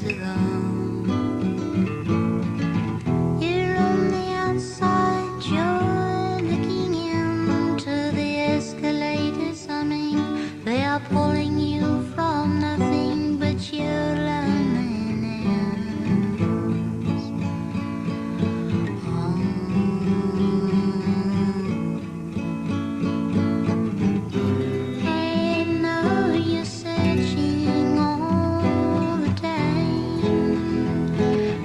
still on. You're on the outside, you're looking into the escalators humming. They are pulling you from nothing but your loneliness. I know you're searching all the time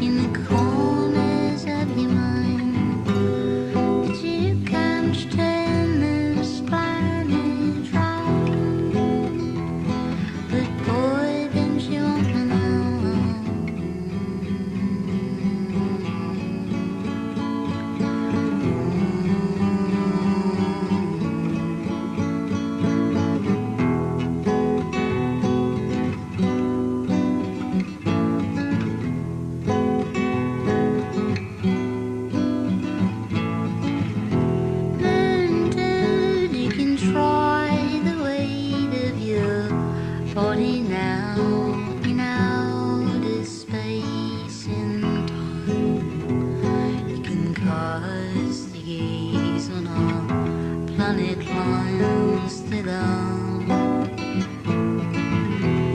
in the corners of your mind, but you can't turn this planet round. But boy, don't you want to know? Learn to dig and try the weight of your body now in outer space and time. You can cast your gaze on our planet lines still on.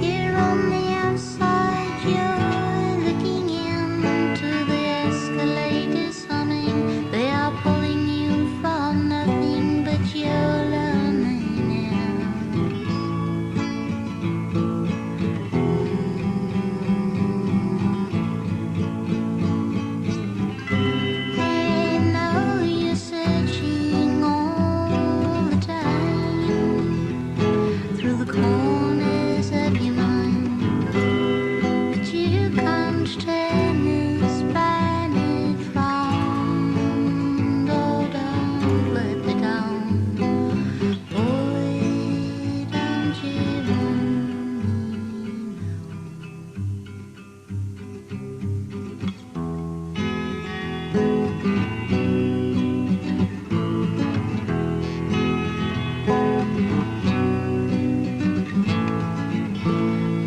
You're on the outside, you're looking into the escalators humming. They are pulling you from nothing but your loneliness. I know you're searching all the time through the corners of your mind, but you can't turn this planet round. Oh, don't let me down, boy, don't you want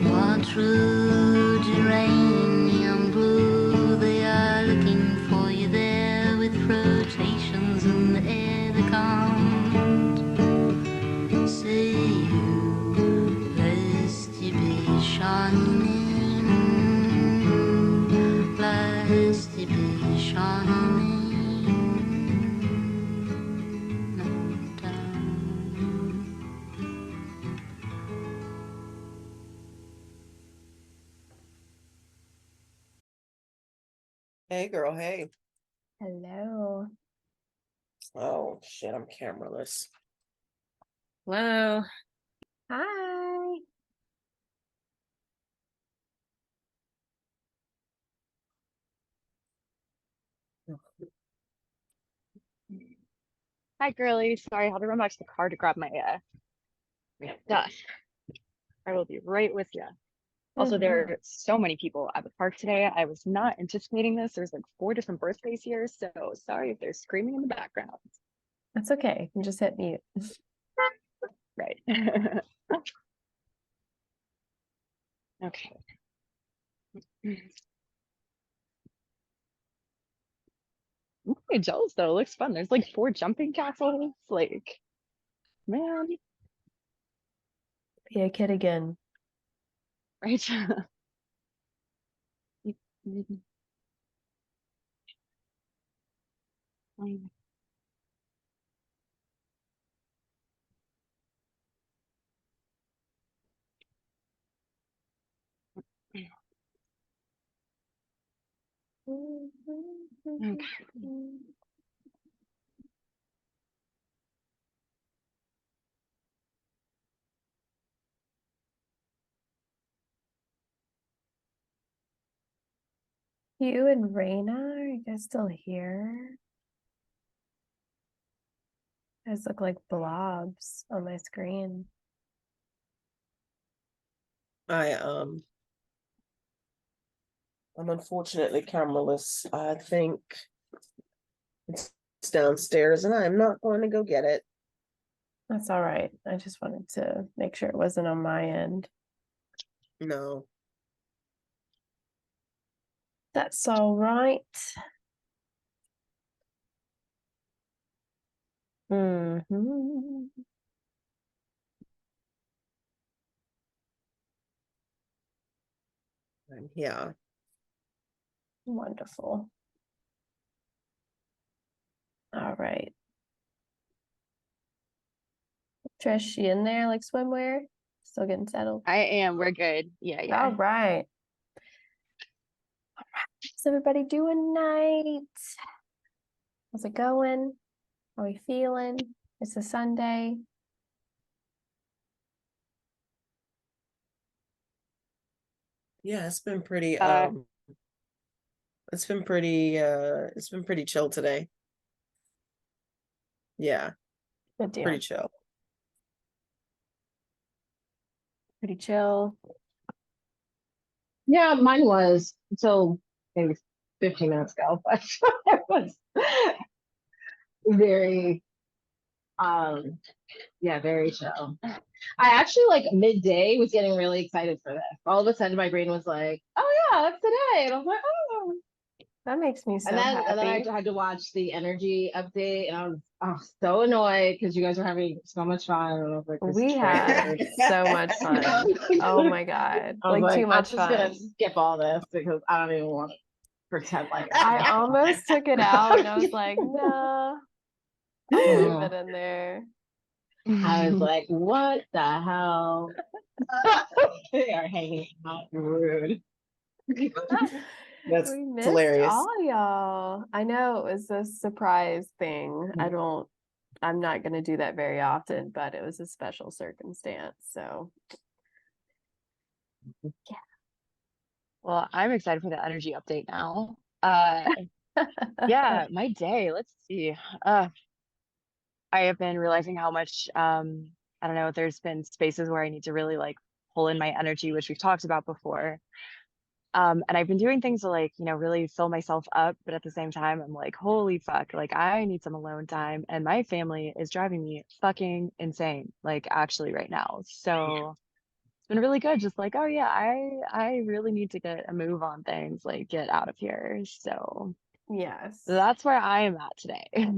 While through geranium blue they are looking for you there with rotations in the air that can't see you, lest you be shining, lest you be shining down. Hey, girl. Hey. Hello. Oh, shit. I'm cameraless. Hello. Hi. Hi, girly. Sorry, I had to run back to the car to grab my stuff. I will be right with you. Also, there are so many people at the park today. I was not anticipating this. There's like 4 different birthdays here, so sorry if they're screaming in the background. That's okay. You can just hit mute. Right. Okay. I'm pretty jealous though. It looks fun. There's like 4 jumping castles. Like, man, Be a kid again. right? Okay. You and Raina, are you guys still here? You guys look like blobs on my screen. I'm unfortunately cameraless. I think it's downstairs and I'm not going to go get it. That's all right. I just wanted to make sure it wasn't on my end. No. That's all right. Mhm. Yeah. Wonderful. All right. Trish, you in there like swimwear? Still getting settled? I am. We're good. Yeah, yeah. All right. How's everybody doing tonight? How's it going? How are we feeling? It's a Sunday. Yeah, it's been pretty Uh, it's been pretty chill today. Yeah, Good deal. pretty chill. Pretty chill. Yeah, mine was until maybe 15 minutes ago, but it was very, yeah, very chill. I actually like midday was getting really excited for this. All of a sudden, my brain was like, "Oh yeah, that's today," and I was like, "Oh." That makes me so And then I happy. had to watch the energy update, and I was so annoyed because you guys were having so much fun. And I was like, "This We is had trash." so much fun. Oh my God. I was Like like, too I'm much just gonna fun. skip all this because I don't even want to pretend like I it's almost took it out and I was like, nah, I'll leave it in there. I was like, what the hell? They are hanging out rude. That's We missed hilarious. all y'all. I know it was a surprise thing. I'm not gonna do that very often, but it was a special circumstance. So well, I'm excited for the energy update now. Yeah, my day. Let's see. I have been realizing how much I don't know, there's been spaces where I need to really like pull in my energy, which we've talked about before. And I've been doing things to like, really fill myself up, but at the same time, I'm like, holy fuck, like I need some alone time, and my family is driving me fucking insane, like actually right now. So it's been really good, just like, oh yeah, I really need to get a move on things, like get out of here. So yes, that's where I am at today.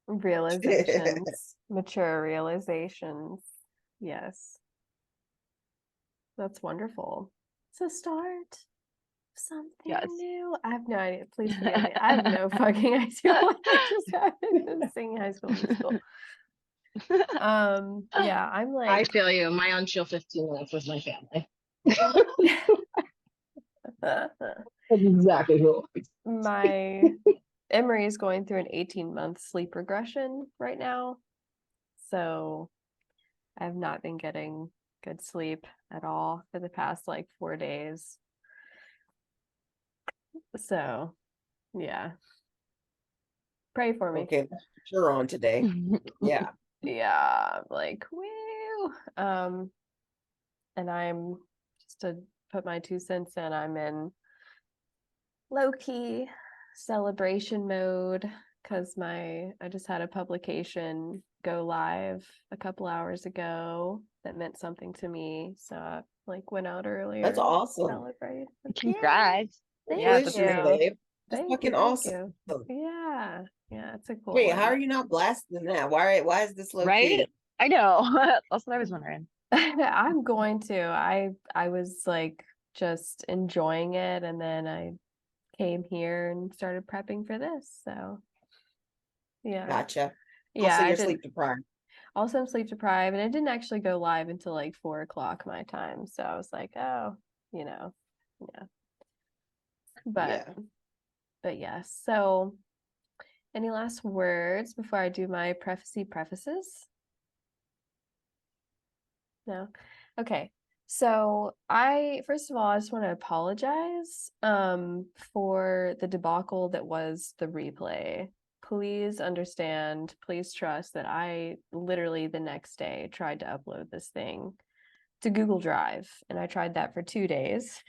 realizations, mature realizations. Yes, that's wonderful. It's a start of something Yes. new. I have no idea. Please forgive me. I have no fucking idea what I just happened singing High School Musical. Yeah, I'm I like feel you. My unchill 15 minutes was my family. That's exactly who it was. my Emery is going through an 18-month sleep regression right now. So I have not been getting good sleep at all for the past like 4 days. So yeah. Pray for me. Okay, you're on today. Yeah. Yeah, I'm like, woo. And I'm just to put my 2 cents in, I'm in low-key celebration mode because I just had a publication go live a couple hours ago that meant something to me. So I like went out earlier That's to awesome. celebrate. Congrats. Thank Yeah, that's Congratulations, amazing. babe. That's Thank fucking you, thank awesome. you. Yeah, it's a cool Wait, one. how are you not blasting that? Why is this low Right? key? I know. That's what I was wondering. I'm going to. I was like just enjoying it, and then I came here and started prepping for this. So yeah. Gotcha. Yeah, Also, I you're did. sleep deprived. Also, I'm sleep deprived, and it didn't actually go live until like 4 o'clock my time. So I was like, oh, yeah. Yeah. But yes. So, any last words before I do my prefaces? No. Okay. So first of all, I just want to apologize for the debacle that was the replay. Please understand, please trust that I literally the next day tried to upload this thing to Google Drive, and I tried that for 2 days.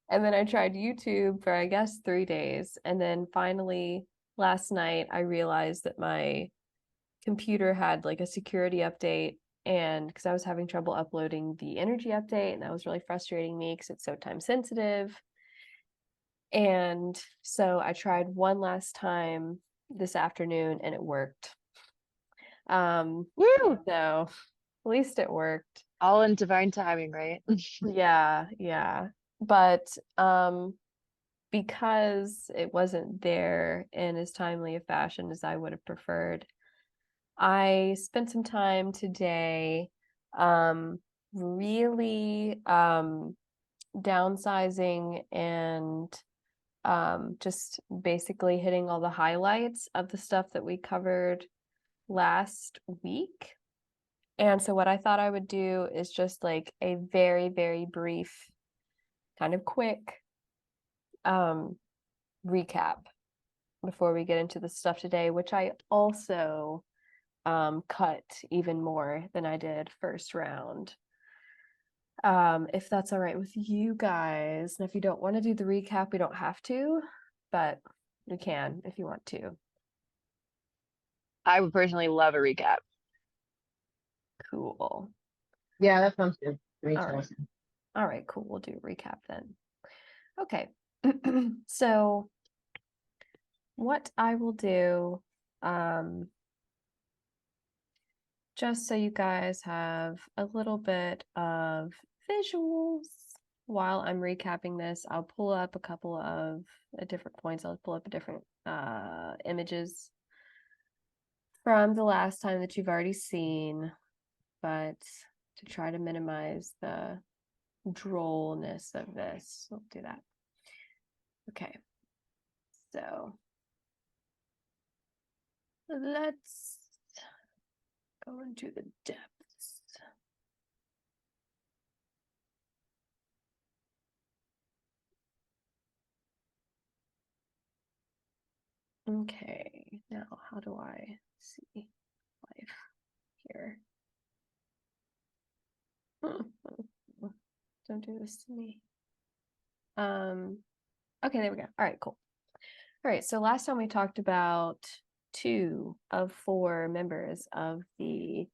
And then I tried YouTube for I guess 3 days, and then finally last night I realized that my computer had like a security update, and because I was having trouble uploading the energy update, and that was really frustrating me because it's so time sensitive. And so I tried one last time this afternoon and it worked. Woo! So at least it worked. All in divine timing, right? Yeah. But because it wasn't there in as timely a fashion as I would have preferred, I spent some time today really downsizing and just basically hitting all the highlights of the stuff that we covered last week. And so what I thought I would do is just like a very, very brief, kind of quick recap before we get into the stuff today, which I also cut even more than I did first round. If that's all right with you guys. And if you don't want to do the recap, we don't have to, but you can if you want to. I would personally love a recap. Cool. Yeah, that sounds good. Makes All right. sense. All right, cool. We'll do a recap then. Okay. So what I will do, just so you guys have a little bit of visuals while I'm recapping this, I'll pull up a couple of different points. I'll pull up different images from the last time that you've already seen, but to try to minimize the drollness of this, we'll do that. Okay, so let's go into the depths. Okay, now how do I see life here? Don't do this to me. Okay, there we go. All right, cool. All right, so last time we talked about 2 of 4 members of the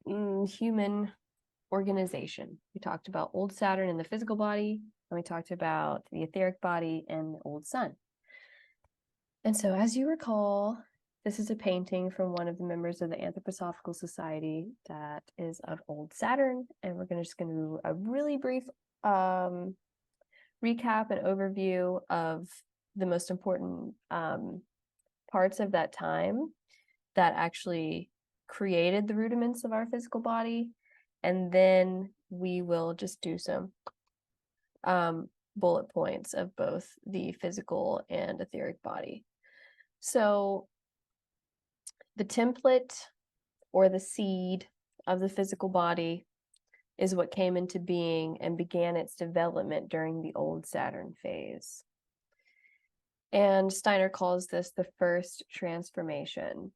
human organization. We talked about old Saturn and the physical body, and we talked about the etheric body and the old sun. And so, as you recall, this is a painting from one of the members of the Anthroposophical Society that is of old Saturn, and we're just going to do a really brief recap and overview of the most important parts of that time that actually created the rudiments of our physical body. And then we will just do some bullet points of both the physical and etheric body. So the template or the seed of the physical body is what came into being and began its development during the old Saturn phase. And Steiner calls this the first transformation.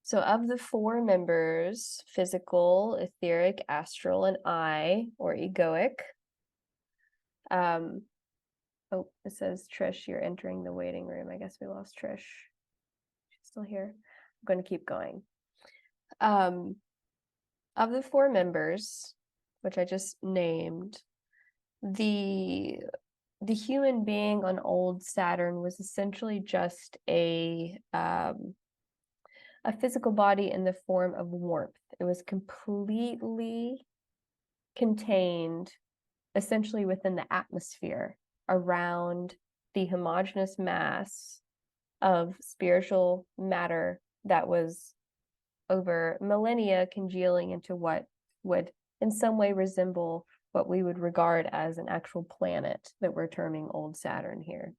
So of the 4 members, physical, etheric, astral, and I, or egoic. Oh, it says, Trish, you're entering the waiting room. I guess we lost Trish. She's still here. I'm going to keep going. Of the 4 members, which I just named, the human being on old Saturn was essentially just a physical body in the form of warmth. It was completely contained essentially within the atmosphere around the homogeneous mass of spiritual matter that was over millennia congealing into what would in some way resemble what we would regard as an actual planet that we're terming old Saturn here.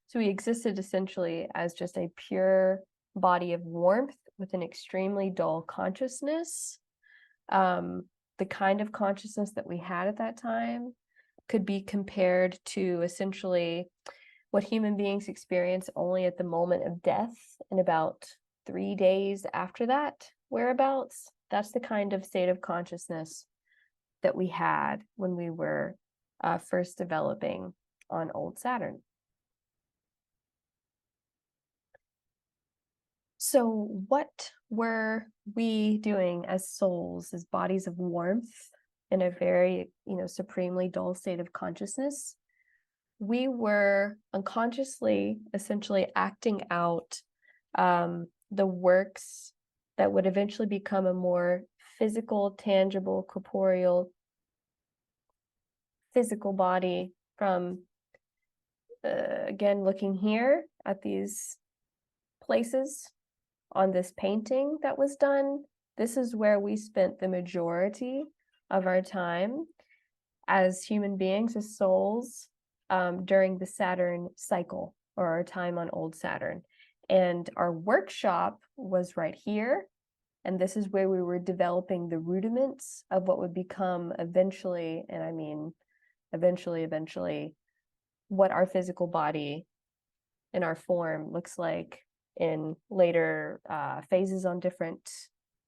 So we existed essentially as just a pure body of warmth with an extremely dull consciousness. The kind of consciousness that we had at that time could be compared to essentially what human beings experience only at the moment of death and about 3 days after that, whereabouts. That's the kind of state of consciousness that we had when we were first developing on old Saturn. So what were we doing as souls, as bodies of warmth in a very, supremely dull state of consciousness? we were unconsciously essentially acting out the works that would eventually become a more physical, tangible, corporeal, physical body from, again, looking here at these places on this painting that was done. This is where we spent the majority of our time as human beings, as souls, during the Saturn cycle, or our time on old Saturn. And our workshop was right here. And this is where we were developing the rudiments of what would become eventually, and I mean eventually, what our physical body and our form looks like in later phases on different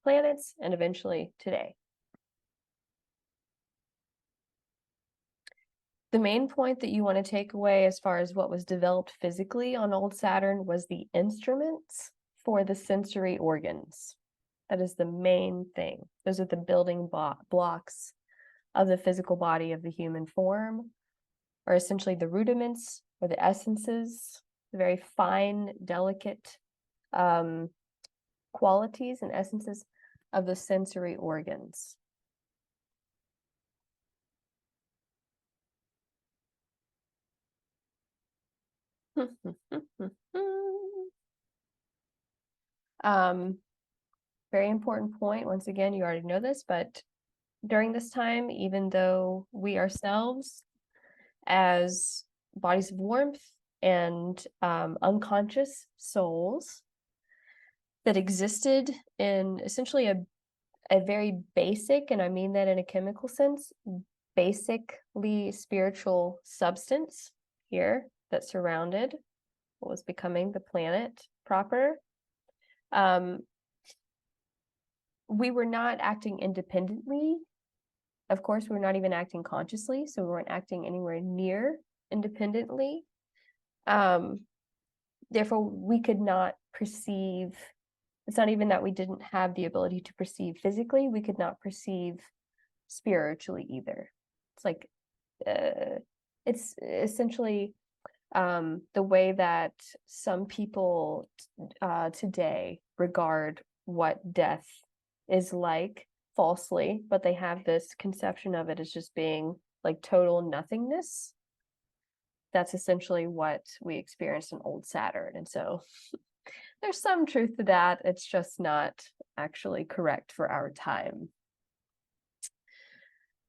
planets, and eventually today. The main point that you want to take away as far as what was developed physically on old Saturn was the instruments for the sensory organs. That is the main thing. Those are the building blocks of the physical body of the human form, are essentially the rudiments or the essences, the very fine, delicate qualities and essences of the sensory organs. Very important point. Once again, you already know this, but during this time, even though we ourselves, as bodies of warmth and unconscious souls that existed in essentially a very basic, and I mean that in a chemical sense, basically spiritual substance here that surrounded what was becoming the planet proper. We were not acting independently. Of course, we were not even acting consciously, so we weren't acting anywhere near independently. Therefore, we could not perceive. It's not even that we didn't have the ability to perceive physically, we could not perceive spiritually either. It's like, it's essentially the way that some people today regard what death is like falsely, but they have this conception of it as just being like total nothingness. That's essentially what we experienced in old Saturn. And so there's some truth to that. It's just not actually correct for our time.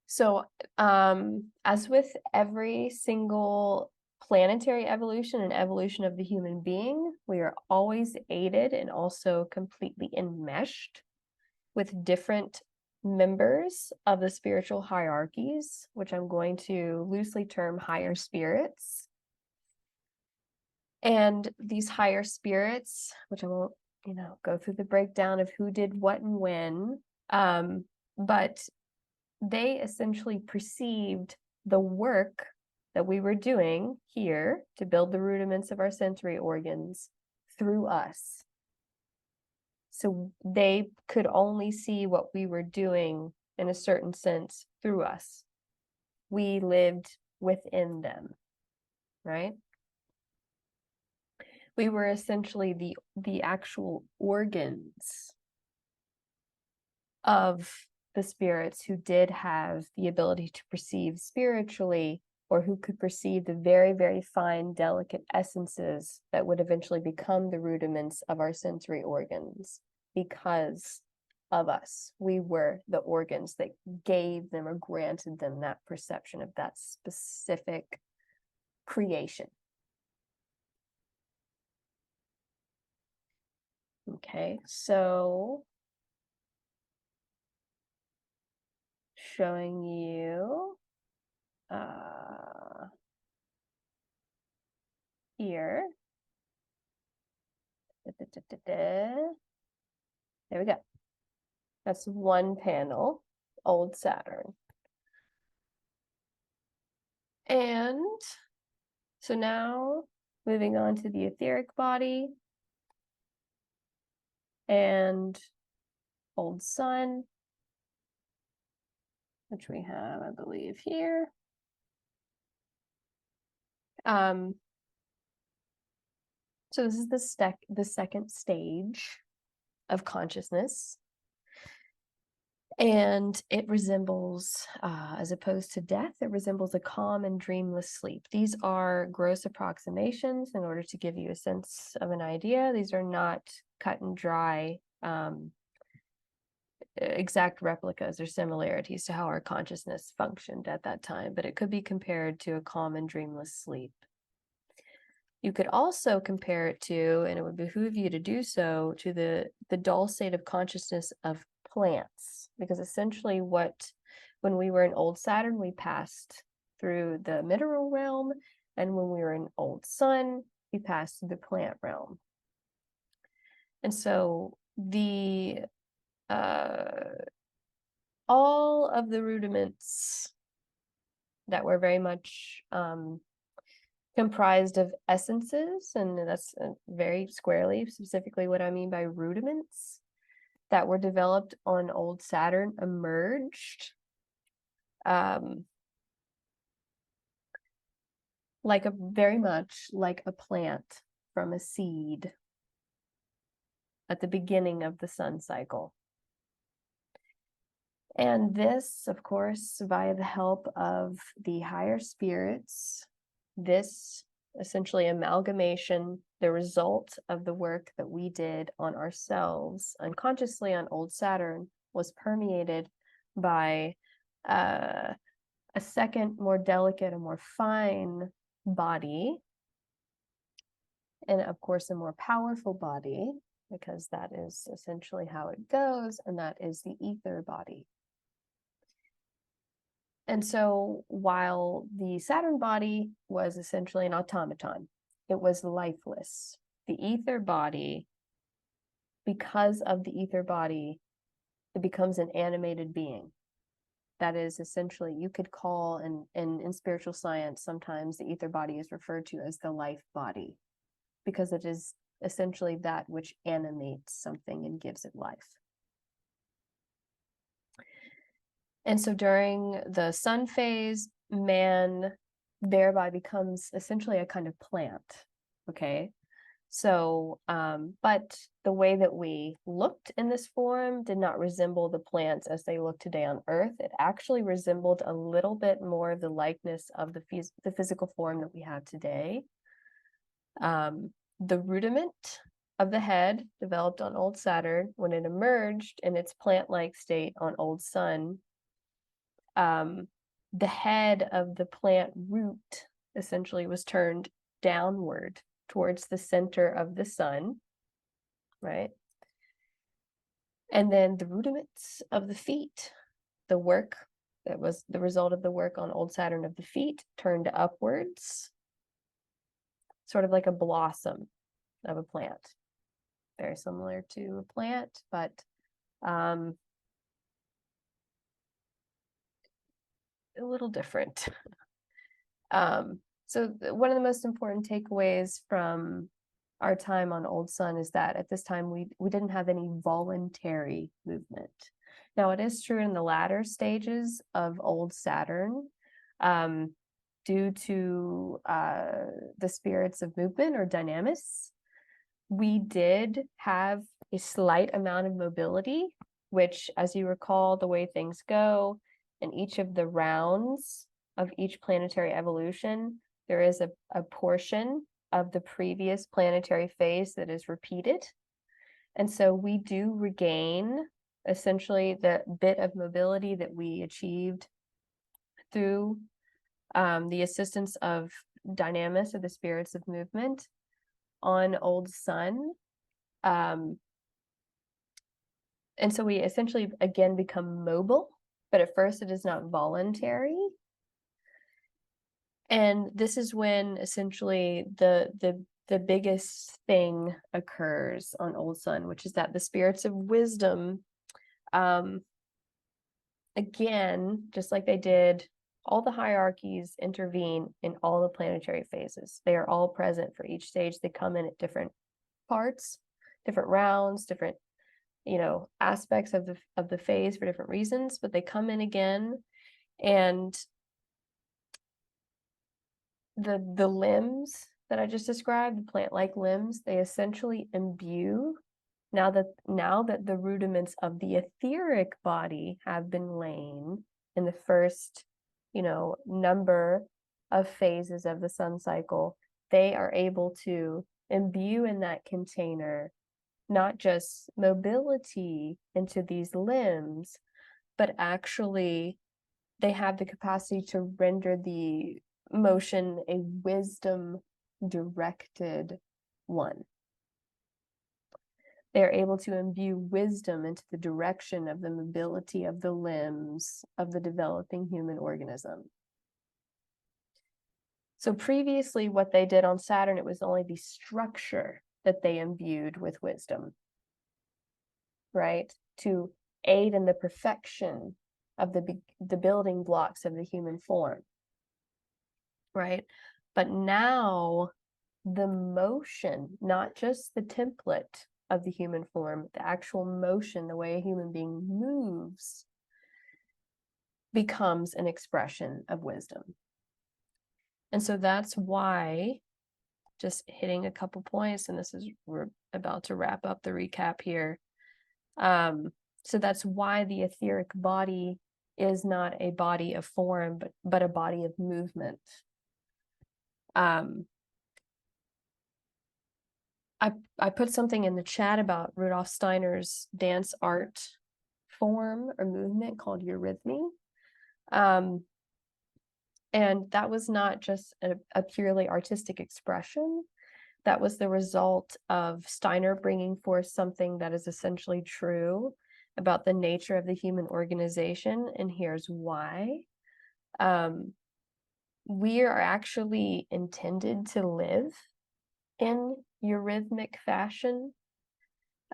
So as with every single planetary evolution and evolution of the human being, we are always aided and also completely enmeshed with different members of the spiritual hierarchies, which I'm going to loosely term higher spirits. And these higher spirits, which I won't, go through the breakdown of who did what and when, but they essentially perceived the work that we were doing here to build the rudiments of our sensory organs through us. So they could only see what we were doing in a certain sense through us. We lived within them, right? We were essentially the actual organs of the spirits who did have the ability to perceive spiritually, or who could perceive the very, very fine, delicate essences that would eventually become the rudiments of our sensory organs because of us. We were the organs that gave them or granted them that perception of that specific creation. Okay, so showing you here. There we go. That's one panel, old Saturn. And so now moving on to the etheric body and old Sun, which we have, I believe, here. So this is the second stage of consciousness. And it resembles, as opposed to death, it resembles a calm and dreamless sleep. These are gross approximations in order to give you a sense of an idea. These are not cut and dry exact replicas or similarities to how our consciousness functioned at that time, but it could be compared to a calm and dreamless sleep. You could also compare it to, and it would behoove you to do so, to the dull state of consciousness of plants, because essentially when we were in old Saturn, we passed through the mineral realm, and when we were in old Sun, we passed through the plant realm. And so all of the rudiments that were very much comprised of essences, and that's very squarely specifically what I mean by rudiments, that were developed on old Saturn emerged very much like a plant from a seed at the beginning of the sun cycle. And this, of course, via the help of the higher spirits, this essentially amalgamation, the result of the work that we did on ourselves unconsciously on old Saturn, was permeated by a second, more delicate, a more fine body, and of course a more powerful body, because that is essentially how it goes, and that is the ether body. And so while the Saturn body was essentially an automaton, it was lifeless. The ether body, because of the ether body, it becomes an animated being. That is essentially, you could call, in spiritual science, sometimes the ether body is referred to as the life body, because it is essentially that which animates something and gives it life. And so during the sun phase, man thereby becomes essentially a kind of plant, okay? So, but the way that we looked in this form did not resemble the plants as they look today on Earth. It actually resembled a little bit more the likeness of the physical form that we have today. The rudiment of the head developed on old Saturn, when it emerged in its plant-like state on old Sun, the head of the plant root essentially was turned downward towards the center of the sun, right? And then the rudiments of the feet, the work that was the result of the work on old Saturn of the feet, turned upwards, sort of like a blossom of a plant. Very similar to a plant, but a little different. So one of the most important takeaways from our time on old Sun is that at this time we didn't have any voluntary movement. Now, it is true in the latter stages of old Saturn, due to the spirits of movement or dynamis, we did have a slight amount of mobility, which, as you recall, the way things go in each of the rounds of each planetary evolution, there is a portion of the previous planetary phase that is repeated. And so we do regain essentially the bit of mobility that we achieved through the assistance of dynamis, or the spirits of movement, on old Sun. And so we essentially again become mobile, but at first it is not voluntary. And this is when essentially the biggest thing occurs on old Sun, which is that the spirits of wisdom, again, just like they did, all the hierarchies intervene in all the planetary phases. They are all present for each stage. They come in at different parts, different rounds, different, aspects of the phase for different reasons, but they come in again. And the limbs that I just described, the plant-like limbs, they essentially imbue, now that the rudiments of the etheric body have been laid in the first, number of phases of the sun cycle, they are able to imbue in that container not just mobility into these limbs, but actually they have the capacity to render the motion a wisdom directed one. They are able to imbue wisdom into the direction of the mobility of the limbs of the developing human organism. So previously, what they did on Saturn, it was only the structure that they imbued with wisdom, right? To aid in the perfection of the building blocks of the human form, right? But now the motion, not just the template of the human form, the actual motion, the way a human being moves, becomes an expression of wisdom. And so that's why, just hitting a couple points, and we're about to wrap up the recap here. So that's why the etheric body is not a body of form, but a body of movement. I put something in the chat about Rudolf Steiner's dance art form or movement called eurythmy. And that was not just a purely artistic expression. That was the result of Steiner bringing forth something that is essentially true about the nature of the human organization. And here's why. We are actually intended to live in eurythmic fashion,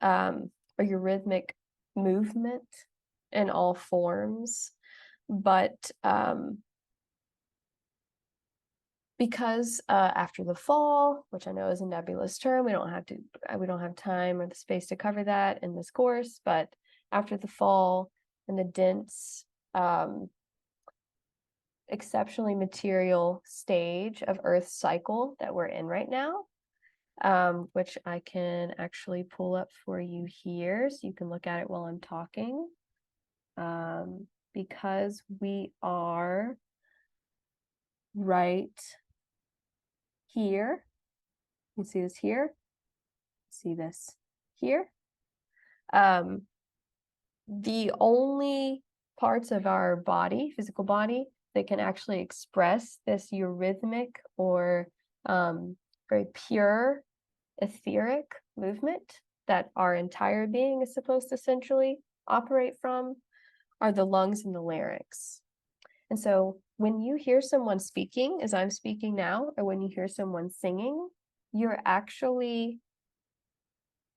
or eurythmic movement in all forms. But because after the fall, which I know is a nebulous term, we don't have time or the space to cover that in this course, but after the fall and the dense, exceptionally material stage of Earth's cycle that we're in right now, which I can actually pull up for you here so you can look at it while I'm talking, because we are right here. You see this here, see this here. The only parts of our body, physical body, that can actually express this eurythmic or very pure etheric movement that our entire being is supposed to essentially operate from are the lungs and the larynx. And so when you hear someone speaking, as I'm speaking now, or when you hear someone singing, you are actually,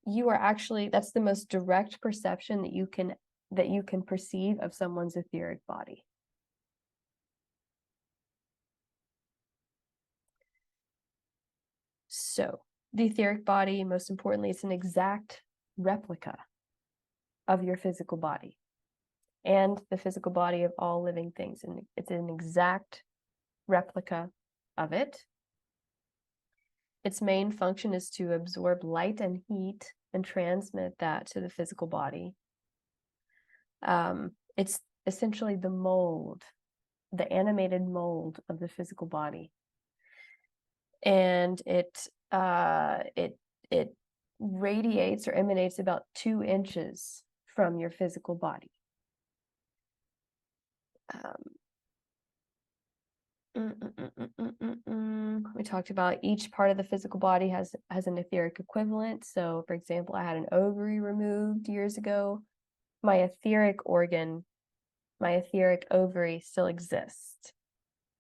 that's the most direct perception that you can perceive of someone's etheric body. So the etheric body, most importantly, it's an exact replica of your physical body and the physical body of all living things. And it's an exact replica of it. Its main function is to absorb light and heat and transmit that to the physical body. It's essentially the mold, the animated mold of the physical body. And it radiates or emanates about 2 inches from your physical body. We talked about each part of the physical body has an etheric equivalent. So, for example, I had an ovary removed years ago. My etheric organ, my etheric ovary still exists.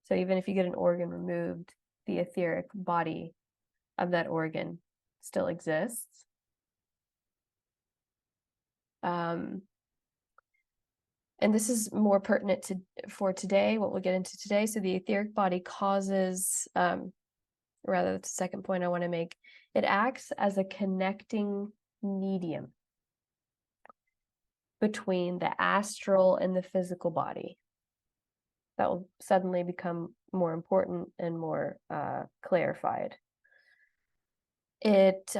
So even if you get an organ removed, the etheric body of that organ still exists. And this is more pertinent for today, what we'll get into today. So the etheric body causes, rather, that's the second point I want to make. It acts as a connecting medium between the astral and the physical body. That will suddenly become more important and more clarified. It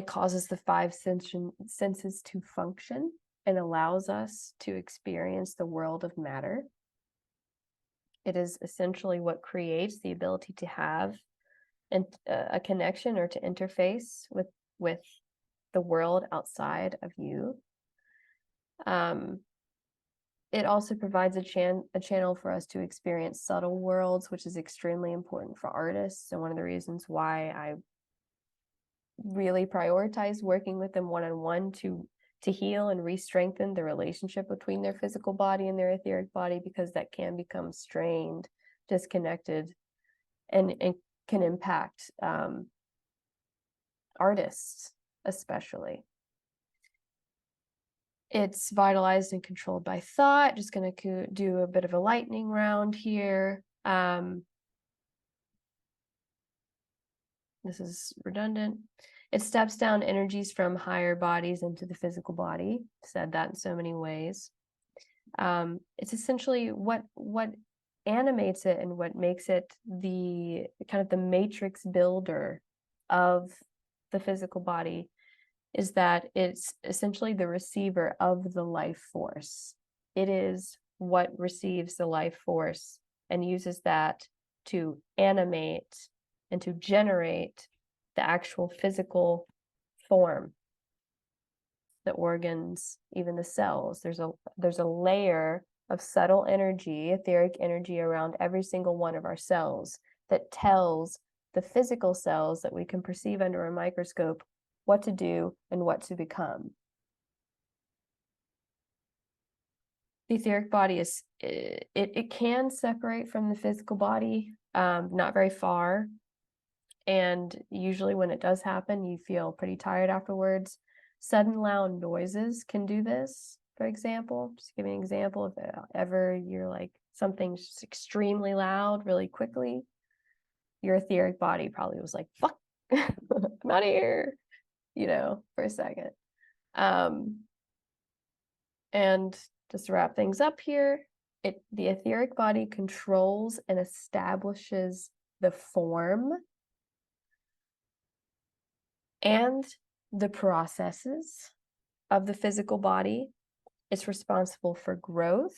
causes the five senses to function and allows us to experience the world of matter. It is essentially what creates the ability to have a connection or to interface with the world outside of you. It also provides a channel for us to experience subtle worlds, which is extremely important for artists. And one of the reasons why I really prioritize working with them one-on-one to heal and re-strengthen the relationship between their physical body and their etheric body, because that can become strained, disconnected, and can impact artists especially. It's vitalized and controlled by thought. Just going to do a bit of a lightning round here. This is redundant. It steps down energies from higher bodies into the physical body. Said that in so many ways. It's essentially what animates it and what makes it the kind of the matrix builder of the physical body is that it's essentially the receiver of the life force. It is what receives the life force and uses that to animate and to generate the actual physical form, the organs, even the cells. There's a layer of subtle energy, etheric energy around every single one of our cells that tells the physical cells that we can perceive under a microscope what to do and what to become. The etheric body is, it can separate from the physical body, not very far. And usually when it does happen, you feel pretty tired afterwards. Sudden loud noises can do this, for example. Just give me an example. If ever you're like something's extremely loud really quickly, your etheric body probably was like, fuck, I'm out of here, for a second. And just to wrap things up here, the etheric body controls and establishes the form and the processes of the physical body. It's responsible for growth.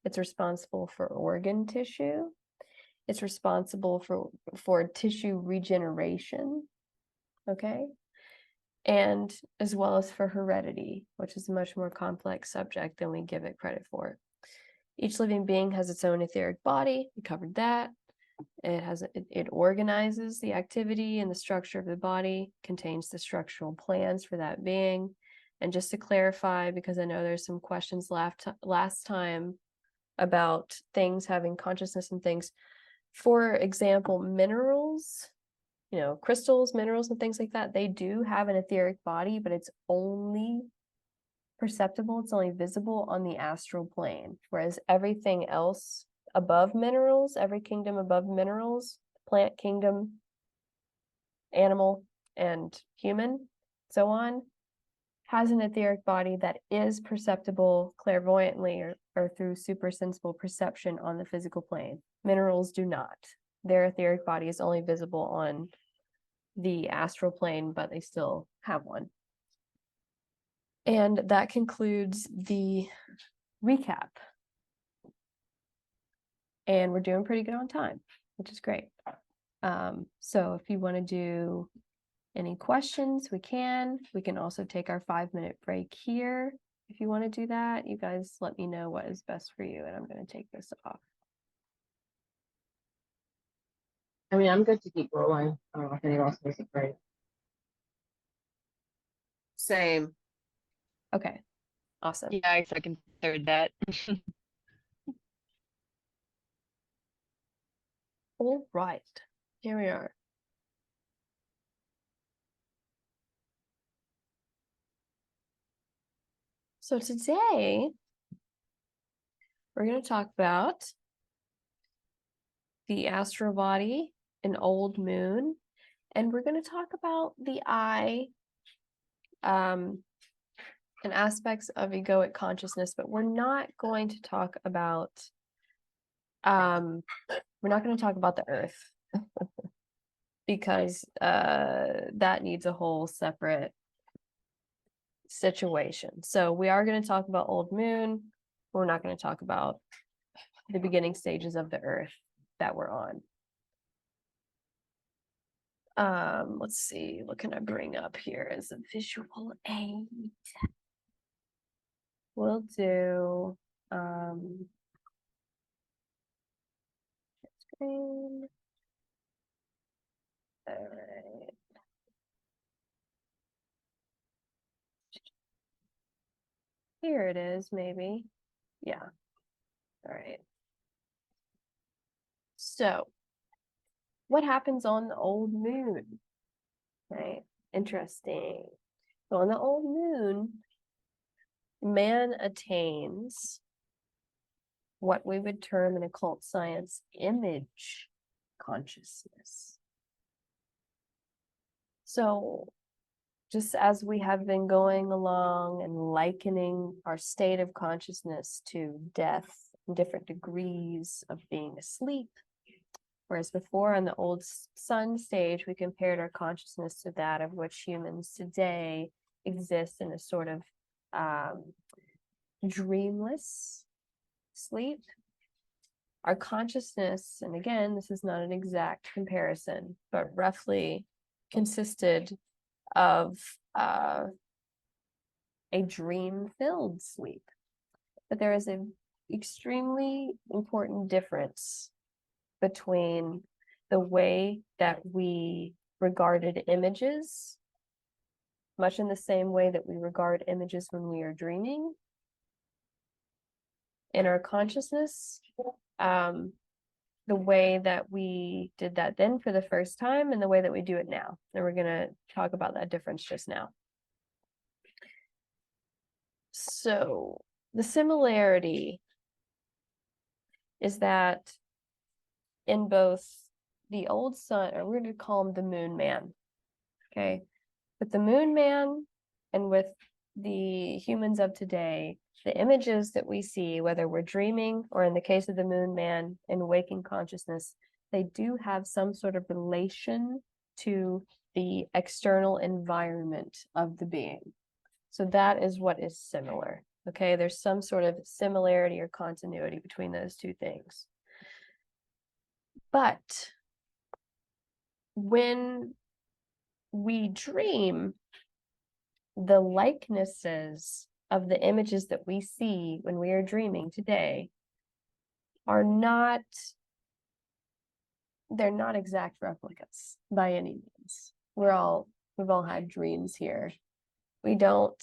It's responsible for organ tissue. It's responsible for tissue regeneration, okay? And as well as for heredity, which is a much more complex subject than we give it credit for. Each living being has its own etheric body. We covered that. It organizes the activity and the structure of the body, contains the structural plans for that being. And just to clarify, because I know there's some questions last time about things having consciousness and things. For example, minerals, crystals, minerals, and things like that, they do have an etheric body, but it's only perceptible, it's only visible on the astral plane. Whereas everything else above minerals, every kingdom above minerals, plant kingdom, animal, and human, so on, has an etheric body that is perceptible clairvoyantly or through supersensible perception on the physical plane. Minerals do not. Their etheric body is only visible on the astral plane, but they still have one. And that concludes the recap. And we're doing pretty good on time, which is great. So if you want to do any questions, we can. We can also take our 5-minute break here. If you want to do that, you guys let me know what is best for you, and I'm going to take this off. I mean, I'm good to keep rolling. I don't know if anyone else makes it great. Same. Okay, awesome. Yeah, I second third that. All right, here we are. So today, we're going to talk about the astral body, an old moon, and we're going to talk about the eye, and aspects of egoic consciousness, but we're not going to talk about We're not going to talk about the Earth because that needs a whole separate situation. So we are going to talk about old moon. We're not going to talk about the beginning stages of the Earth that we're on. Let's see, what can I bring up here as a visual aid? We'll do screen. All right. Here it is, maybe. Yeah. All right. So, what happens on the old moon? Right. Interesting. So on the old moon, man attains what we would term in occult science image consciousness. So just as we have been going along and likening our state of consciousness to death and different degrees of being asleep, whereas before on the old sun stage, we compared our consciousness to that of which humans today exist in a sort of dreamless sleep. Our consciousness, and again, this is not an exact comparison, but roughly consisted of a dream-filled sleep. But there is an extremely important difference between the way that we regarded images, much in the same way that we regard images when we are dreaming, in our consciousness, the way that we did that then for the first time and the way that we do it now. And we're going to talk about that difference just now. So the similarity is that in both the old sun, or we're going to call him the moon man, okay? With the moon man and with the humans of today, the images that we see, whether we're dreaming or in the case of the moon man in waking consciousness, they do have some sort of relation to the external environment of the being. So that is what is similar. Okay, there's some sort of similarity or continuity between those two things. But when we dream, the likenesses of the images that we see when we are dreaming today are not, they're not exact replicas by any means. We've all had dreams here. We don't,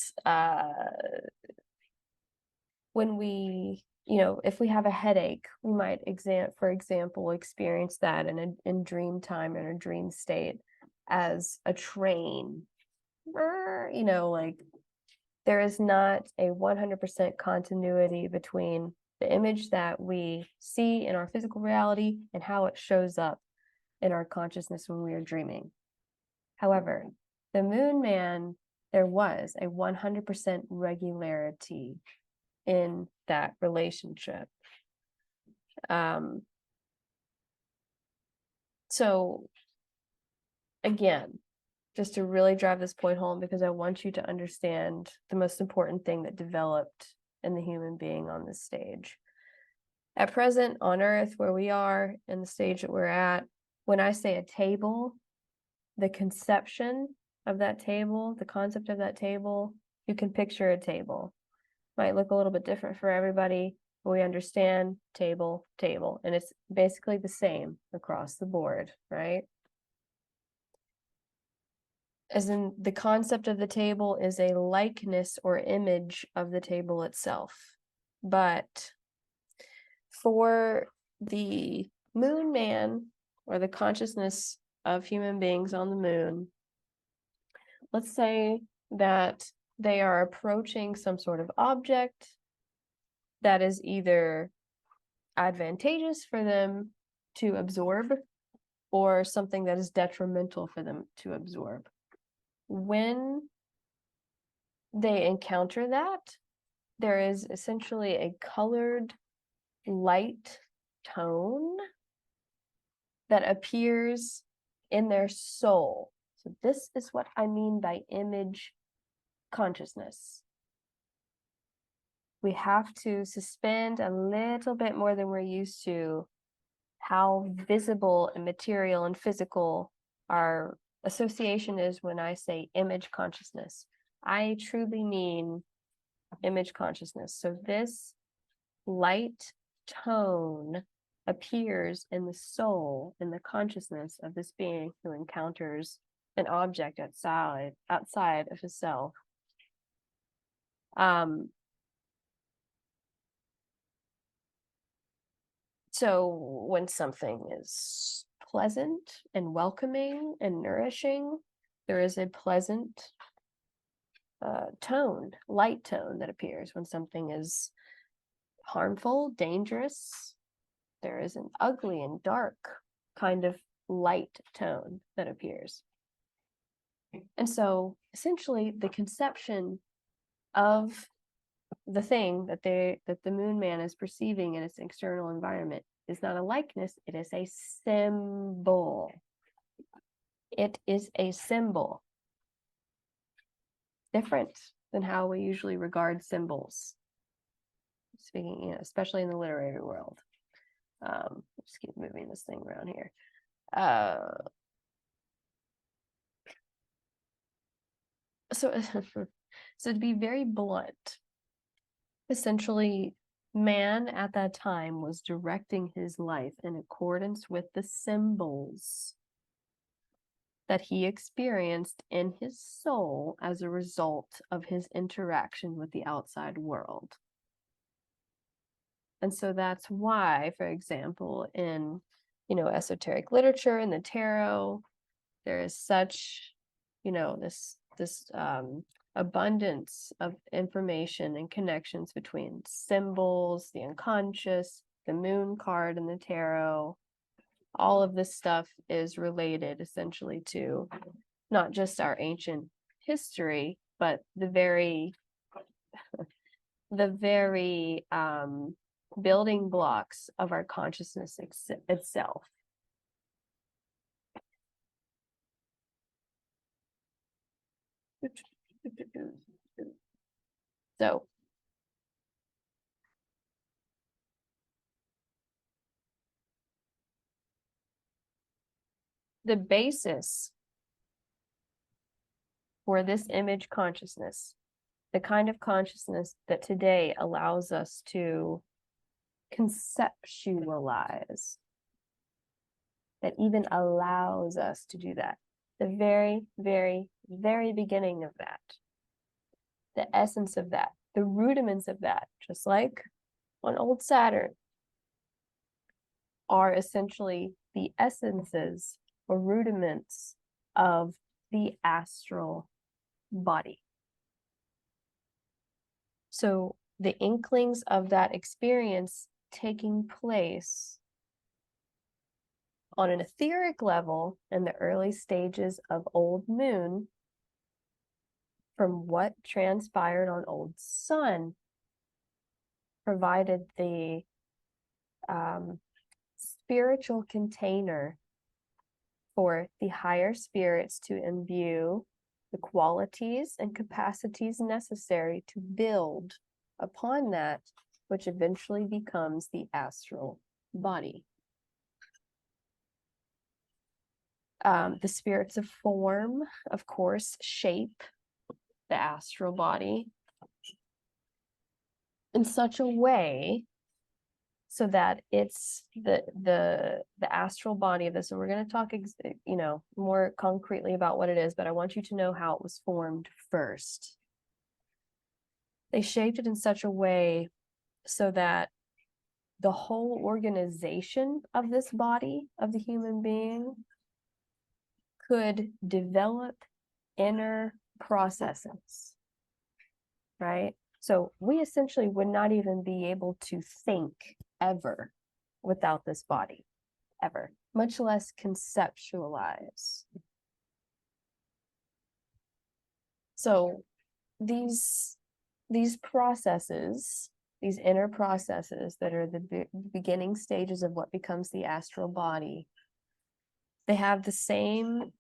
when we, if we have a headache, we might, for example, experience that in dream time, in a dream state as a train. Like there is not a 100% continuity between the image that we see in our physical reality and how it shows up in our consciousness when we are dreaming. However, the moon man, there was a 100% regularity in that relationship. So again, just to really drive this point home, because I want you to understand the most important thing that developed in the human being on this stage. At present, on Earth, where we are, in the stage that we're at, when I say a table, the conception of that table, the concept of that table, you can picture a table. Might look a little bit different for everybody, but we understand table, and it's basically the same across the board, right? As in, the concept of the table is a likeness or image of the table itself. But for the moon man, or the consciousness of human beings on the moon, let's say that they are approaching some sort of object that is either advantageous for them to absorb or something that is detrimental for them to absorb. When they encounter that, there is essentially a colored light tone that appears in their soul. So this is what I mean by image consciousness. We have to suspend a little bit more than we're used to how visible and material and physical our association is when I say image consciousness. I truly mean image consciousness. So this light tone appears in the soul, in the consciousness of this being who encounters an object outside of his self. So when something is pleasant and welcoming and nourishing, there is a pleasant tone, light tone that appears. When something is harmful, dangerous, there is an ugly and dark kind of light tone that appears. And so essentially the conception of the thing that the moon man is perceiving in its external environment is not a likeness, it is a symbol. It is a symbol. Different than how we usually regard symbols. Speaking, especially in the literary world. Just keep moving this thing around here. So to be very blunt, essentially, man at that time was directing his life in accordance with the symbols that he experienced in his soul as a result of his interaction with the outside world. And so that's why, for example, in esoteric literature, in the tarot, there is such, this abundance of information and connections between symbols, the unconscious, the moon card in the tarot. All of this stuff is related essentially to not just our ancient history, but the very building blocks of our consciousness itself. So the basis for this image consciousness, the kind of consciousness that today allows us to conceptualize, that even allows us to do that. The very, very, very beginning of that, the essence of that, the rudiments of that, just like on old Saturn, are essentially the essences or rudiments of the astral body. So the inklings of that experience taking place on an etheric level in the early stages of Old Moon, from what transpired on Old Sun, provided the spiritual container for the higher spirits to imbue the qualities and capacities necessary to build upon that which eventually becomes the astral body. The spirits of form, of course, shape the astral body in such a way so that it's the astral body of this, and we're going to talk more concretely about what it is, but I want you to know how it was formed first. They shaped it in such a way so that the whole organization of this body, of the human being, could develop inner processes, right? So we essentially would not even be able to think ever without this body, ever, much less conceptualize. So these processes, these inner processes that are the beginning stages of what becomes the astral body, they have the same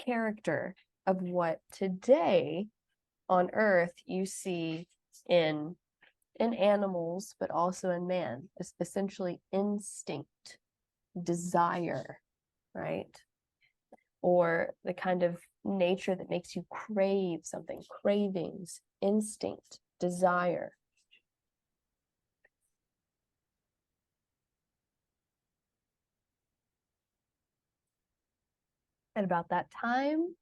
character of what today on Earth you see in animals, but also in man. It's essentially instinct, desire, right? Or the kind of nature that makes you crave something, cravings, instinct, desire. At about that time,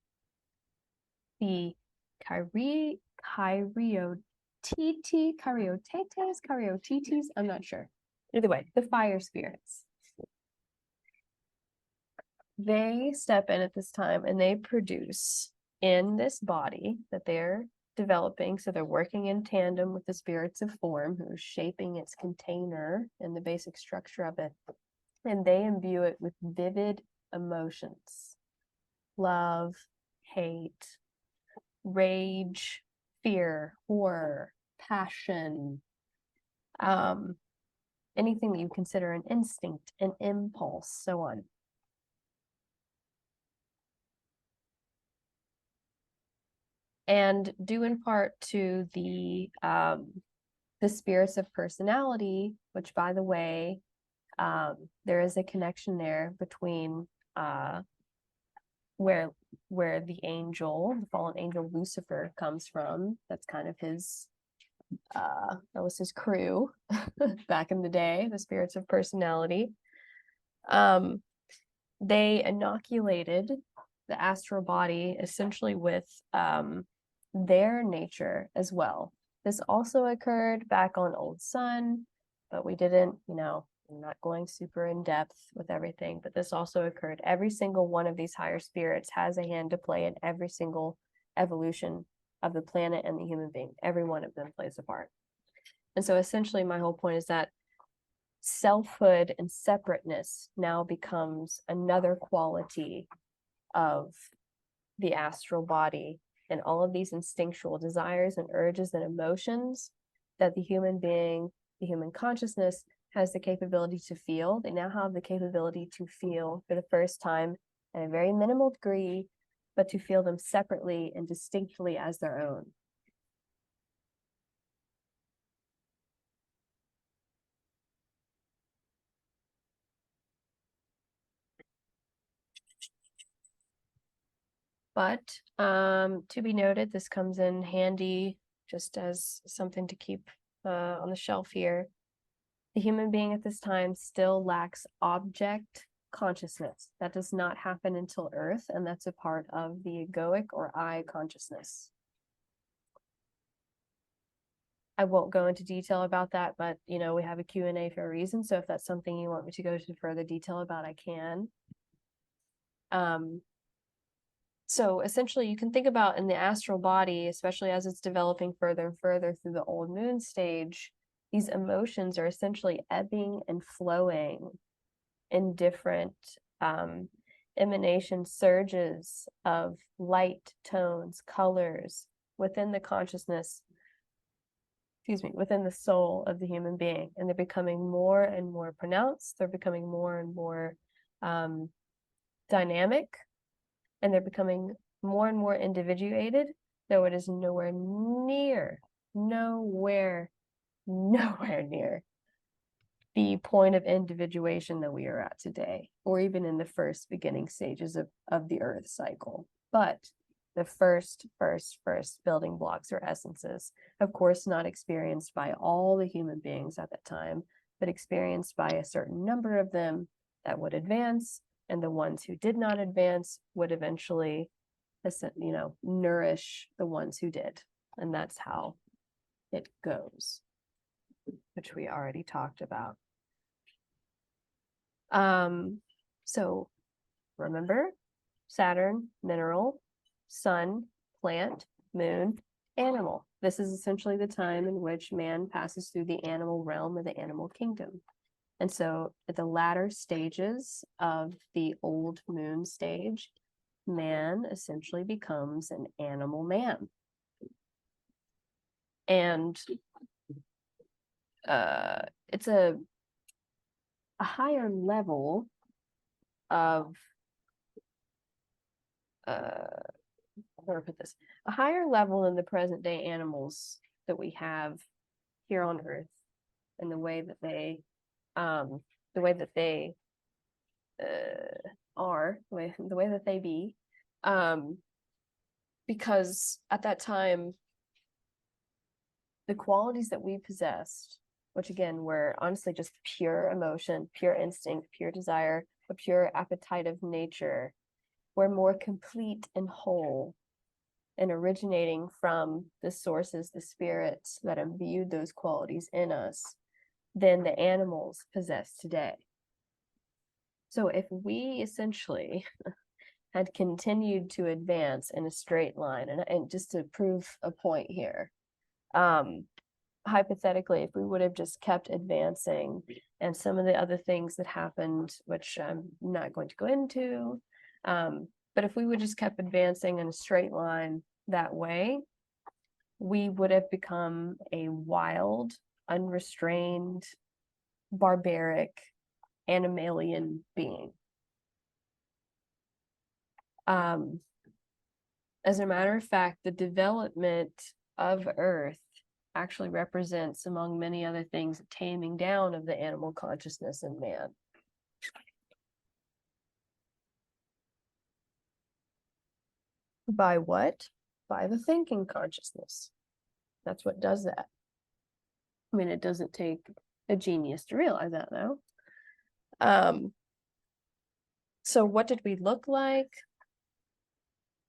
the Karyotetes, I'm not sure. Either way, the fire spirits. They step in at this time and they produce in this body that they're developing. So they're working in tandem with the spirits of form who are shaping its container and the basic structure of it. And they imbue it with vivid emotions: love, hate, rage, fear, horror, passion, anything that you consider an instinct, an impulse, so on. And due in part to the spirits of personality, which, by the way, there is a connection there between where the angel, the fallen angel Lucifer, comes from. That's kind of his that was his crew back in the day, the spirits of personality. They inoculated the astral body essentially with their nature as well. This also occurred back on Old Sun, but we didn't, I'm not going super in depth with everything, but this also occurred. Every single one of these higher spirits has a hand to play in every single evolution of the planet and the human being. Every one of them plays a part. And so essentially my whole point is that selfhood and separateness now becomes another quality of the astral body, and all of these instinctual desires and urges and emotions that the human being, the human consciousness, has the capability to feel. They now have the capability to feel for the first time at a very minimal degree, but to feel them separately and distinctly as their own. But to be noted, this comes in handy just as something to keep on the shelf here. The human being at this time still lacks object consciousness. That does not happen until Earth, and that's a part of the egoic or I consciousness. I won't go into detail about that, but we have a Q&A for a reason. So if that's something you want me to go into further detail about, I can. So essentially you can think about in the astral body, especially as it's developing further and further through the old moon stage, these emotions are essentially ebbing and flowing in different emanation surges of light, tones, colors within the consciousness, within the soul of the human being. And they're becoming more and more pronounced. They're becoming more and more dynamic. And they're becoming more and more individuated, though it is nowhere near the point of individuation that we are at today, or even in the first beginning stages of the Earth cycle. But the first building blocks or essences, of course, not experienced by all the human beings at that time, but experienced by a certain number of them that would advance. And the ones who did not advance would eventually, nourish the ones who did. And that's how it goes, which we already talked about. So remember, Saturn, mineral, sun, plant, moon, animal. This is essentially the time in which man passes through the animal realm or the animal kingdom. And so at the latter stages of the old moon stage, man essentially becomes an animal man. And it's a higher level of how do I put this? A higher level than the present day animals that we have here on Earth, and the way that they are, the way that they be, because at that time, the qualities that we possessed, which again were honestly just pure emotion, pure instinct, pure desire, a pure appetite of nature, were more complete and whole, and originating from the sources, the spirits that imbued those qualities in us, than the animals possess today. So if we essentially had continued to advance in a straight line, and just to prove a point here, hypothetically, if we would have just kept advancing, and some of the other things that happened, which I'm not going to go into, but if we would just kept advancing in a straight line that way, we would have become a wild, unrestrained, barbaric, animalian being. As a matter of fact, the development of Earth actually represents, among many other things, a taming down of the animal consciousness in man. By what? By the thinking consciousness. That's what does that. I mean, it doesn't take a genius to realize that, though. So what did we look like?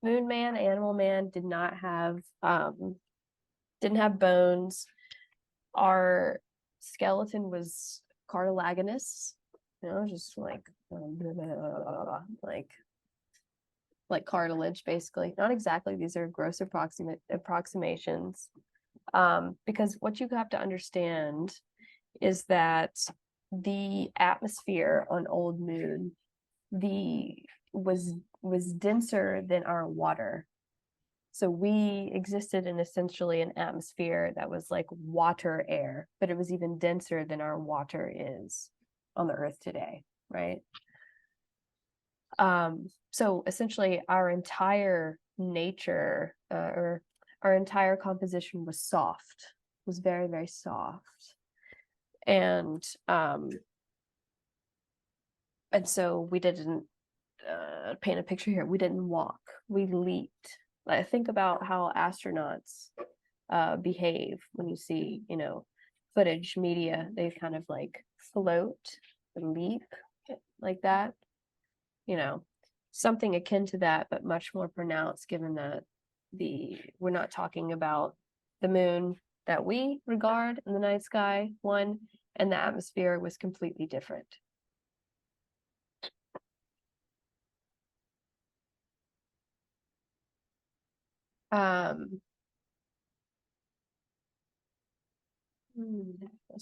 Moon man, animal man didn't have bones. Our skeleton was cartilaginous, just like cartilage, basically. Not exactly. These are gross approximations. Because what you have to understand is that the atmosphere on Old Moon was denser than our water. So we existed in essentially an atmosphere that was like water air, but it was even denser than our water is on the Earth today, right? So essentially our entire nature, or our entire composition was soft, was very, very soft. And so we didn't paint a picture here. We didn't walk, we leaped. I think about how astronauts behave when you see, footage media. They kind of like float and leap like that. Something akin to that, but much more pronounced, given that we're not talking about the moon that we regard in the night sky, one, and the atmosphere was completely different. That's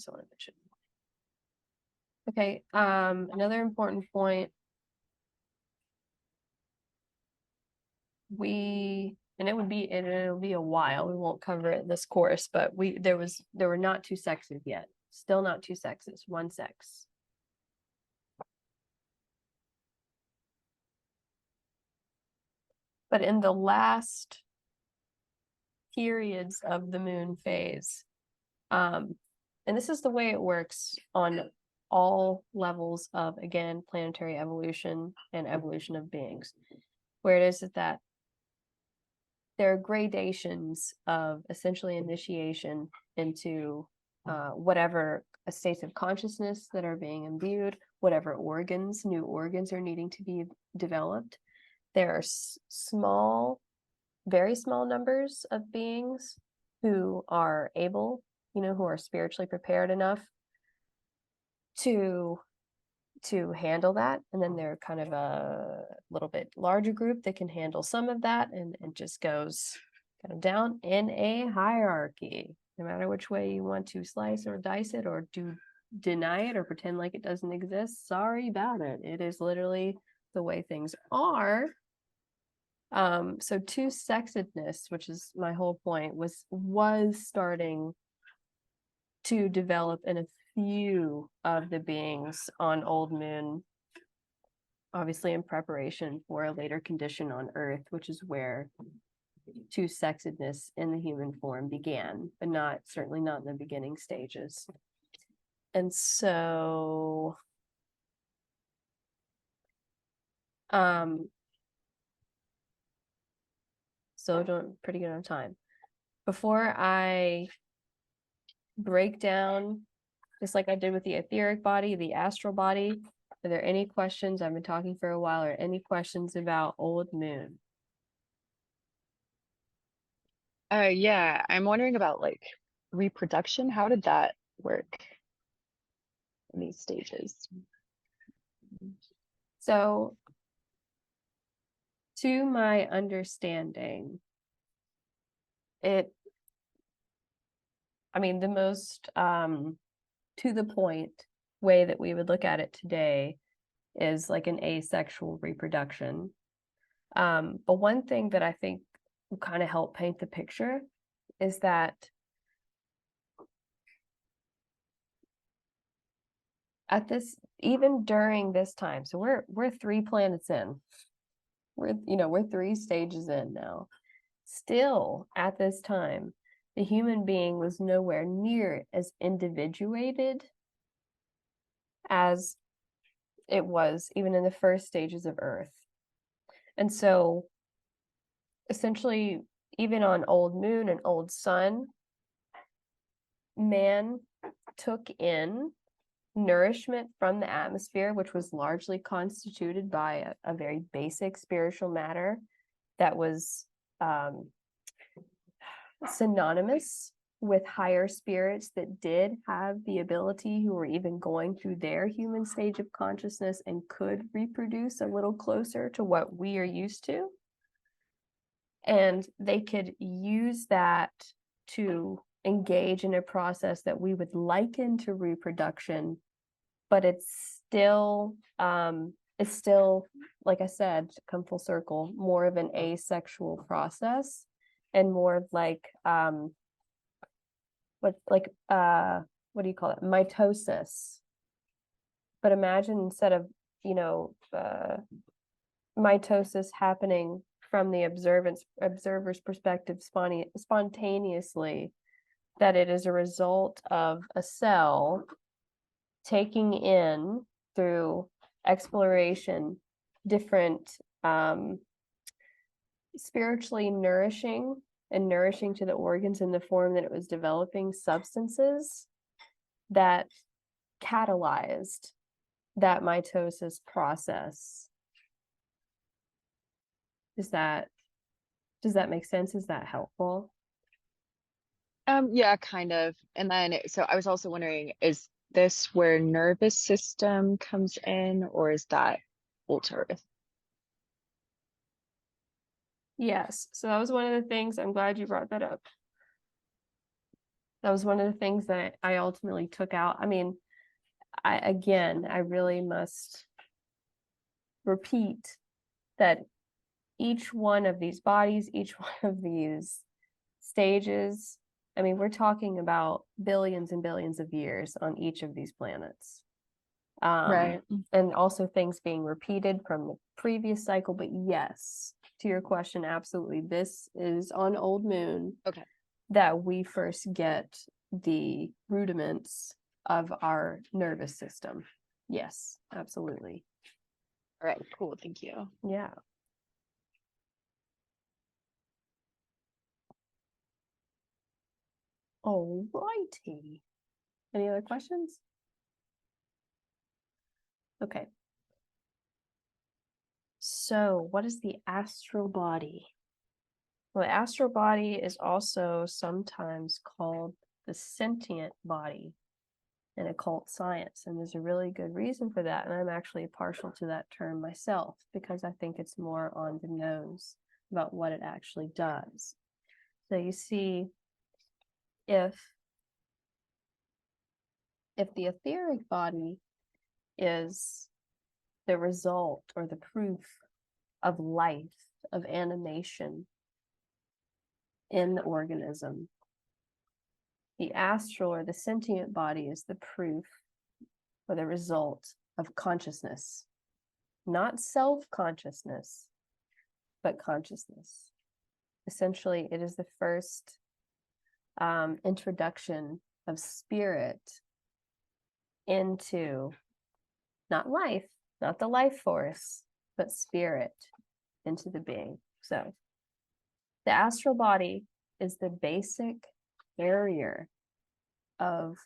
what I mentioned. Okay, another important point. It'll be a while. We won't cover it in this course, but there were not two sexes yet. Still not two sexes, one sex. But in the last periods of the moon phase, and this is the way it works on all levels of, again, planetary evolution and evolution of beings, where it is that there are gradations of essentially initiation into whatever states of consciousness that are being imbued, whatever new organs are needing to be developed. There are small, very small numbers of beings who are able, who are spiritually prepared enough to handle that. And then they're kind of a little bit larger group that can handle some of that, and it just goes kind of down in a hierarchy, no matter which way you want to slice or dice it, or deny it or pretend like it doesn't exist. Sorry about it. It is literally the way things are. So two-sexedness, which is my whole point, was starting to develop in a few of the beings on Old Moon, obviously in preparation for a later condition on Earth, which is where two-sexedness in the human form began, but certainly not in the beginning stages. And so still doing pretty good on time. Before I break down, just like I did with the etheric body, the astral body, are there any questions? I've been talking for a while. Or any questions about Old Moon? Yeah, I'm wondering about like reproduction. How did that work in these stages? So, to my understanding, the most to the point way that we would look at it today is like an asexual reproduction. But one thing that I think will kind of help paint the picture is that even during this time, so we're 3 planets in, we're 3 stages in now. Still at this time, the human being was nowhere near as individuated as it was even in the first stages of Earth. And so essentially, even on Old Moon and Old Sun, man took in nourishment from the atmosphere, which was largely constituted by a very basic spiritual matter that was synonymous with higher spirits that did have the ability, who were even going through their human stage of consciousness and could reproduce a little closer to what we are used to. And they could use that to engage in a process that we would liken to reproduction, but it's still, like I said, to come full circle, more of an asexual process and more of like, what do you call it? Mitosis. But imagine instead of, mitosis happening from the observer's perspective spontaneously, that it is a result of a cell taking in through exploration different spiritually nourishing to the organs in the form that it was developing substances that catalyzed that mitosis process. Does that make sense? Is that helpful? Yeah, kind of. And then, so I was also wondering, is this where nervous system comes in, or is that Old Earth? Yes. So that was one of the things, I'm glad you brought that up. That was one of the things that I ultimately took out. I really must repeat that each one of these bodies, each one of these stages, we're talking about billions and billions of years on each of these planets. Right. And also things being repeated from the previous cycle. But yes, to your question, absolutely. This is on Old Moon. Okay. That we first get the rudiments of our nervous system. Yes, absolutely. All right, cool. Thank you. Yeah. All righty. Any other questions? Okay. So, what is the astral body? Well, the astral body is also sometimes called the sentient body in occult science, and there's a really good reason for that, and I'm actually partial to that term myself because I think it's more on the nose about what it actually does. So you see, if the etheric body is the result or the proof of life, of animation in the organism, The astral or the sentient body is the proof or the result of consciousness, not self-consciousness, but consciousness. Essentially, it is the first introduction of spirit into not life, not the life force, but spirit into the being. So the astral body is the basic barrier of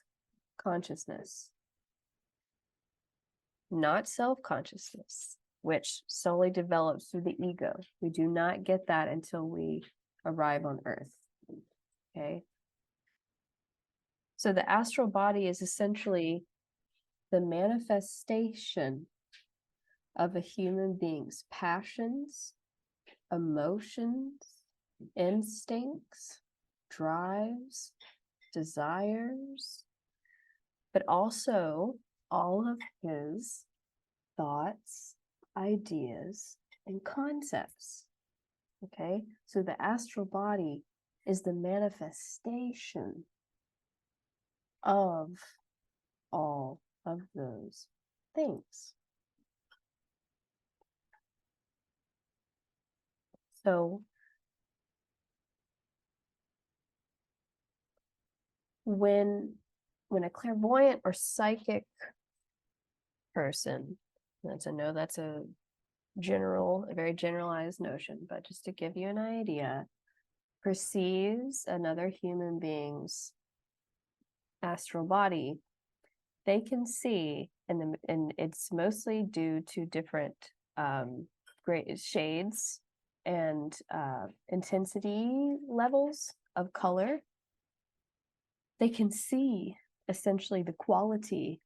consciousness, not self-consciousness, which solely develops through the ego. We do not get that until we arrive on Earth. Okay. So the astral body is essentially the manifestation of a human being's passions, emotions, instincts, drives, desires, but also all of his thoughts, ideas, and concepts. Okay, so the astral body is the manifestation of all of those things. So when a clairvoyant or psychic person, that's a very generalized notion, but just to give you an idea, perceives another human being's astral body, they can see, and it's mostly due to different great shades and intensity levels of color. They can see essentially the quality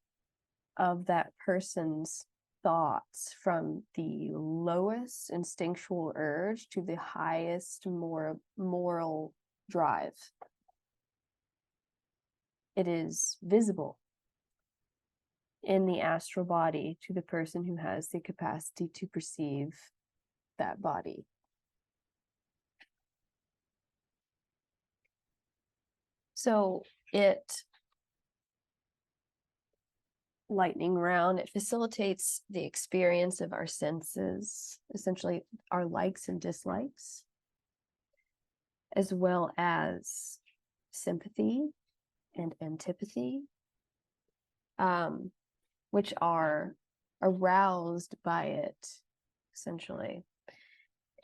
of that person's thoughts from the lowest instinctual urge to the highest moral drive. It is visible in the astral body to the person who has the capacity to perceive that body. So lightning round, it facilitates the experience of our senses, essentially our likes and dislikes, as well as sympathy and antipathy, which are aroused by it, essentially.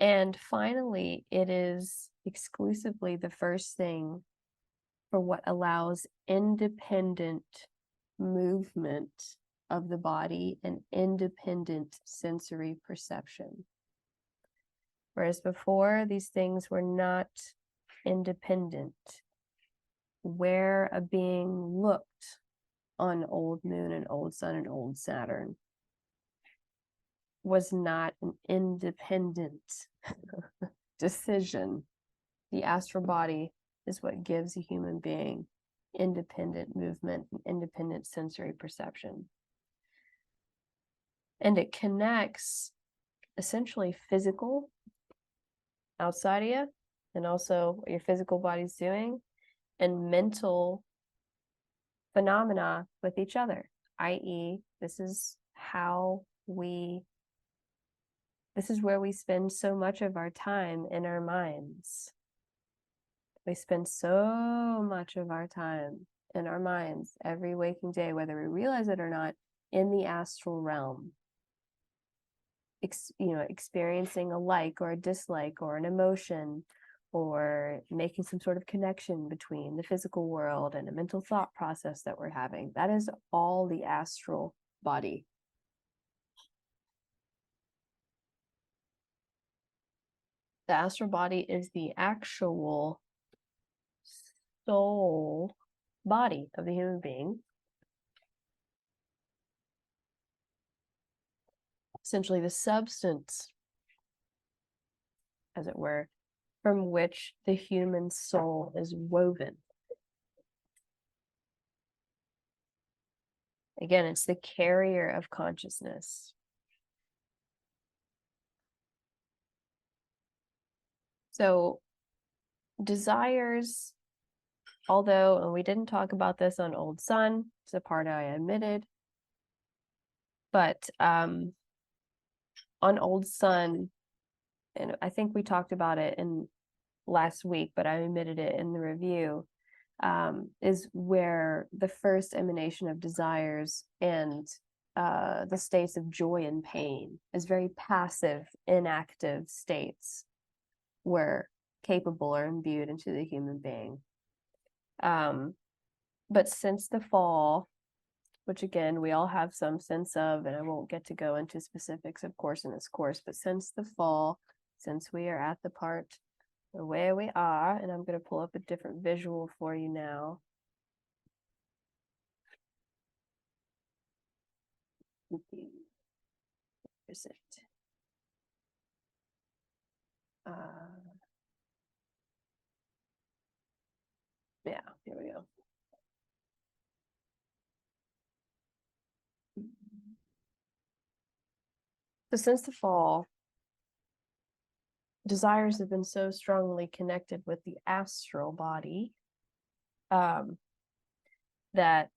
And finally, it is exclusively the first thing for what allows independent movement of the body and independent sensory perception. Whereas before, these things were not independent. Where a being looked on old moon and old sun and old Saturn was not an independent decision. The astral body is what gives a human being independent movement and independent sensory perception. And it connects essentially physical outside of you, and also what your physical body's doing, and mental phenomena with each other, i.e., this is where we spend so much of our time in our minds. We spend so much of our time in our minds every waking day, whether we realize it or not, in the astral realm. Experiencing a like or a dislike or an emotion, or making some sort of connection between the physical world and a mental thought process that we're having. That is all the astral body. The astral body is the actual soul body of the human being. Essentially the substance, as it were, from which the human soul is woven. Again, it's the carrier of consciousness. So desires although, and we didn't talk about this on Old Sun, it's a part I omitted, but on Old Sun, and I think we talked about it in last week, but I omitted it in the review, is where the first emanation of desires and the states of joy and pain is very passive, inactive states were capable or imbued into the human being. But since the fall, which again, we all have some sense of, and I won't get to go into specifics, of course, in this course, but since the fall, since we are at the part where we are, and I'm going to pull up a different visual for you now. Where is it? Yeah, here we go. So since the fall, desires have been so strongly connected with the astral body that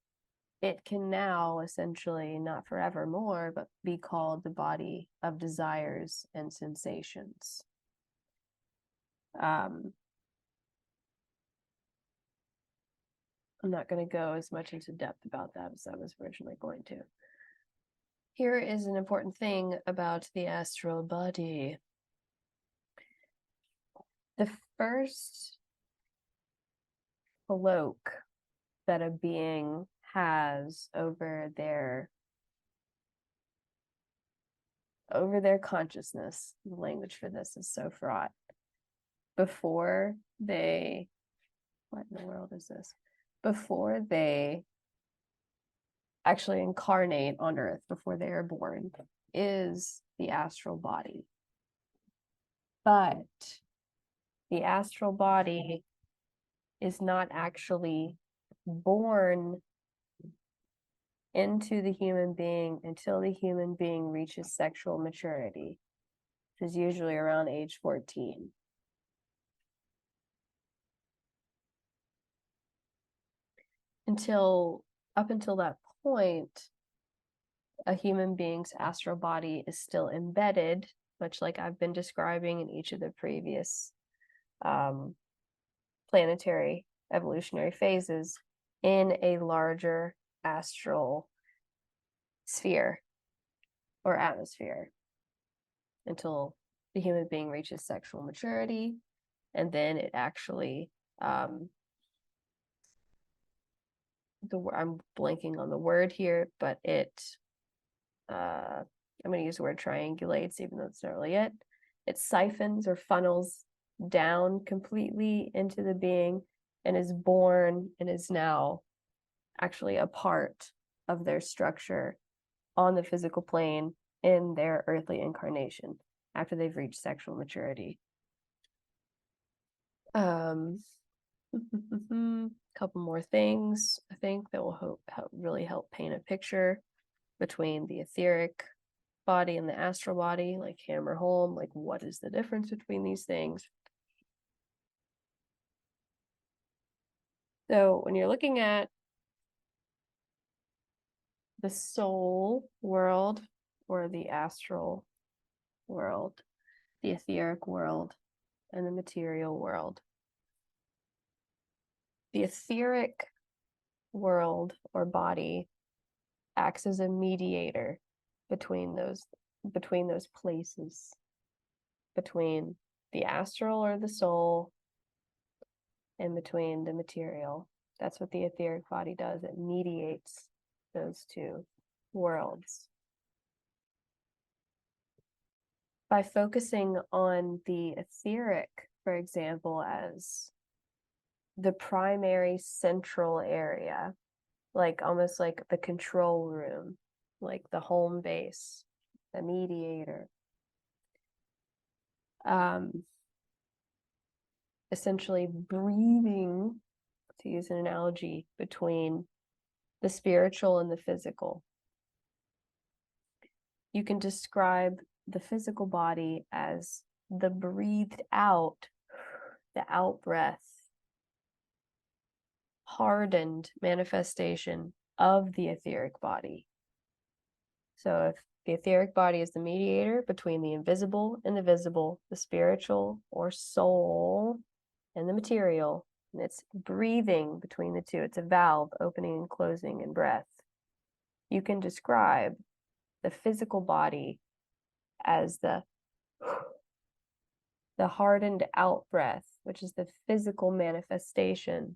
it can now essentially, not forevermore, but be called the body of desires and sensations. I'm not going to go as much into depth about that as I was originally going to. Here is an important thing about the astral body. The first cloak that a being has over their consciousness, the language for this is so fraught, before they, what in the world is this? Before they actually incarnate on Earth, before they are born, is the astral body. But the astral body is not actually born into the human being until the human being reaches sexual maturity, which is usually around age 14. Up until that point, a human being's astral body is still embedded, much like I've been describing in each of the previous planetary evolutionary phases, in a larger astral sphere or atmosphere until the human being reaches sexual maturity, and then it actually I'm blanking on the word here, but I'm going to use the word triangulates, even though it's not really it. It siphons or funnels down completely into the being and is born and is now actually a part of their structure on the physical plane in their earthly incarnation after they've reached sexual maturity. Couple more things I think that will really help paint a picture between the etheric body and the astral body, like hammer home, like what is the difference between these things. So when you're looking at the soul world or the astral world, the etheric world, and the material world, the etheric world or body acts as a mediator between those places, between the astral or the soul and between the material. That's what the etheric body does. It mediates those two worlds. By focusing on the etheric, for example, as the primary central area, like almost like the control room, like the home base, the mediator, essentially breathing, to use an analogy, between the spiritual and the physical. You can describe the physical body as the breathed out, the out breath hardened manifestation of the etheric body. So if the etheric body is the mediator between the invisible and the visible, the spiritual or soul and the material, and it's breathing between the two. It's a valve opening and closing in breath. You can describe the physical body as the hardened out breath, which is the physical manifestation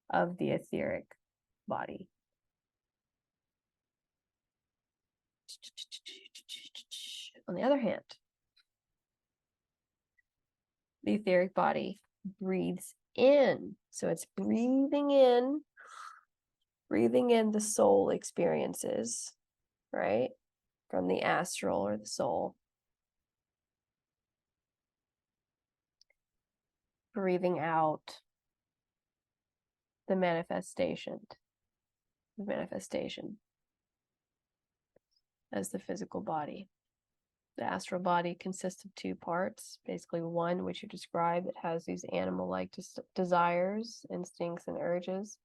of the etheric body. On the other hand, the etheric body breathes in. So it's breathing in the soul experiences, right? From the astral or the soul. Breathing out the manifestation as the physical body. The astral body consists of two parts. Basically, one, which you describe, it has these animal-like desires, instincts, and urges.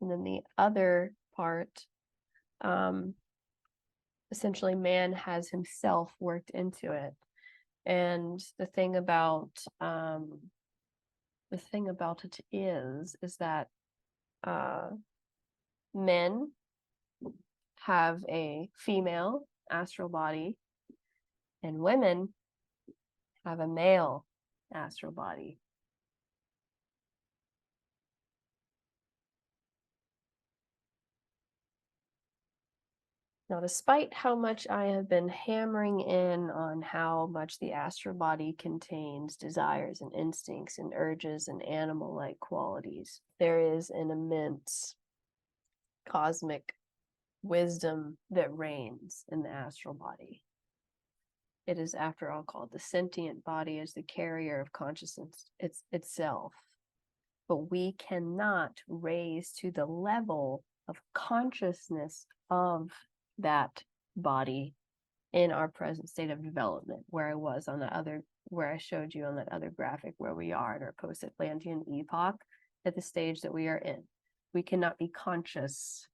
And then the other part, essentially, man has himself worked into it. And the thing about it is that men have a female astral body, and women have a male astral body. Now, despite how much I have been hammering in on how much the astral body contains desires and instincts and urges and animal-like qualities, there is an immense cosmic wisdom that reigns in the astral body. It is, after all, called the sentient body as the carrier of consciousness itself. But we cannot raise to the level of consciousness of that body in our present state of development, where I showed you on that other graphic where we are at our post-Atlantean epoch, at the stage that we are in. We cannot be conscious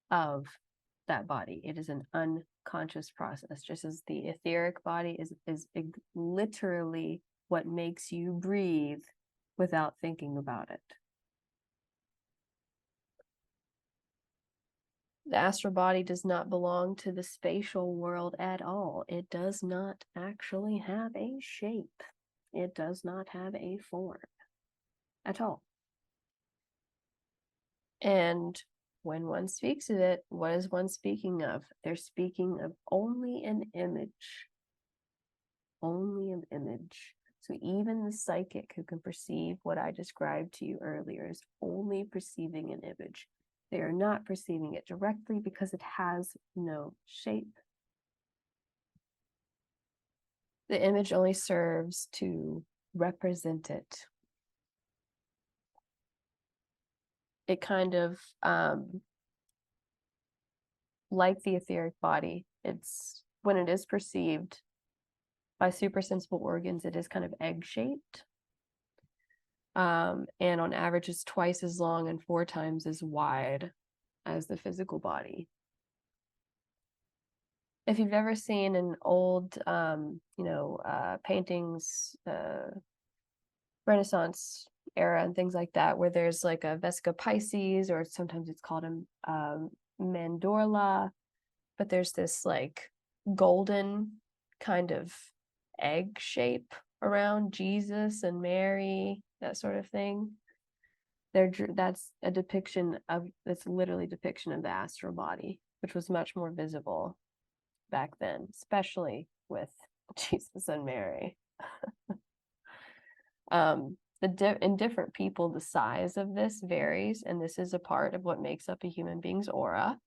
of that body. It is an unconscious process, just as the etheric body is literally what makes you breathe without thinking about it. The astral body does not belong to the spatial world at all. It does not actually have a shape. It does not have a form at all. And when one speaks of it, what is one speaking of? They're speaking of only an image. Only an image. So even the psychic who can perceive what I described to you earlier is only perceiving an image. They are not perceiving it directly because it has no shape. The image only serves to represent it. It kind of, like the etheric body, it's when it is perceived by supersensible organs, it is kind of egg-shaped. And on average, it's twice as long and 4 times as wide as the physical body. If you've ever seen an old, paintings, Renaissance era and things like that, where there's like a Vesca Pisces, or sometimes it's called a mandorla, but there's this like golden kind of egg shape around Jesus and Mary, that sort of thing. That's literally a depiction of the astral body, which was much more visible back then, especially with Jesus and Mary. In different people, the size of this varies, and this is a part of what makes up a human being's aura.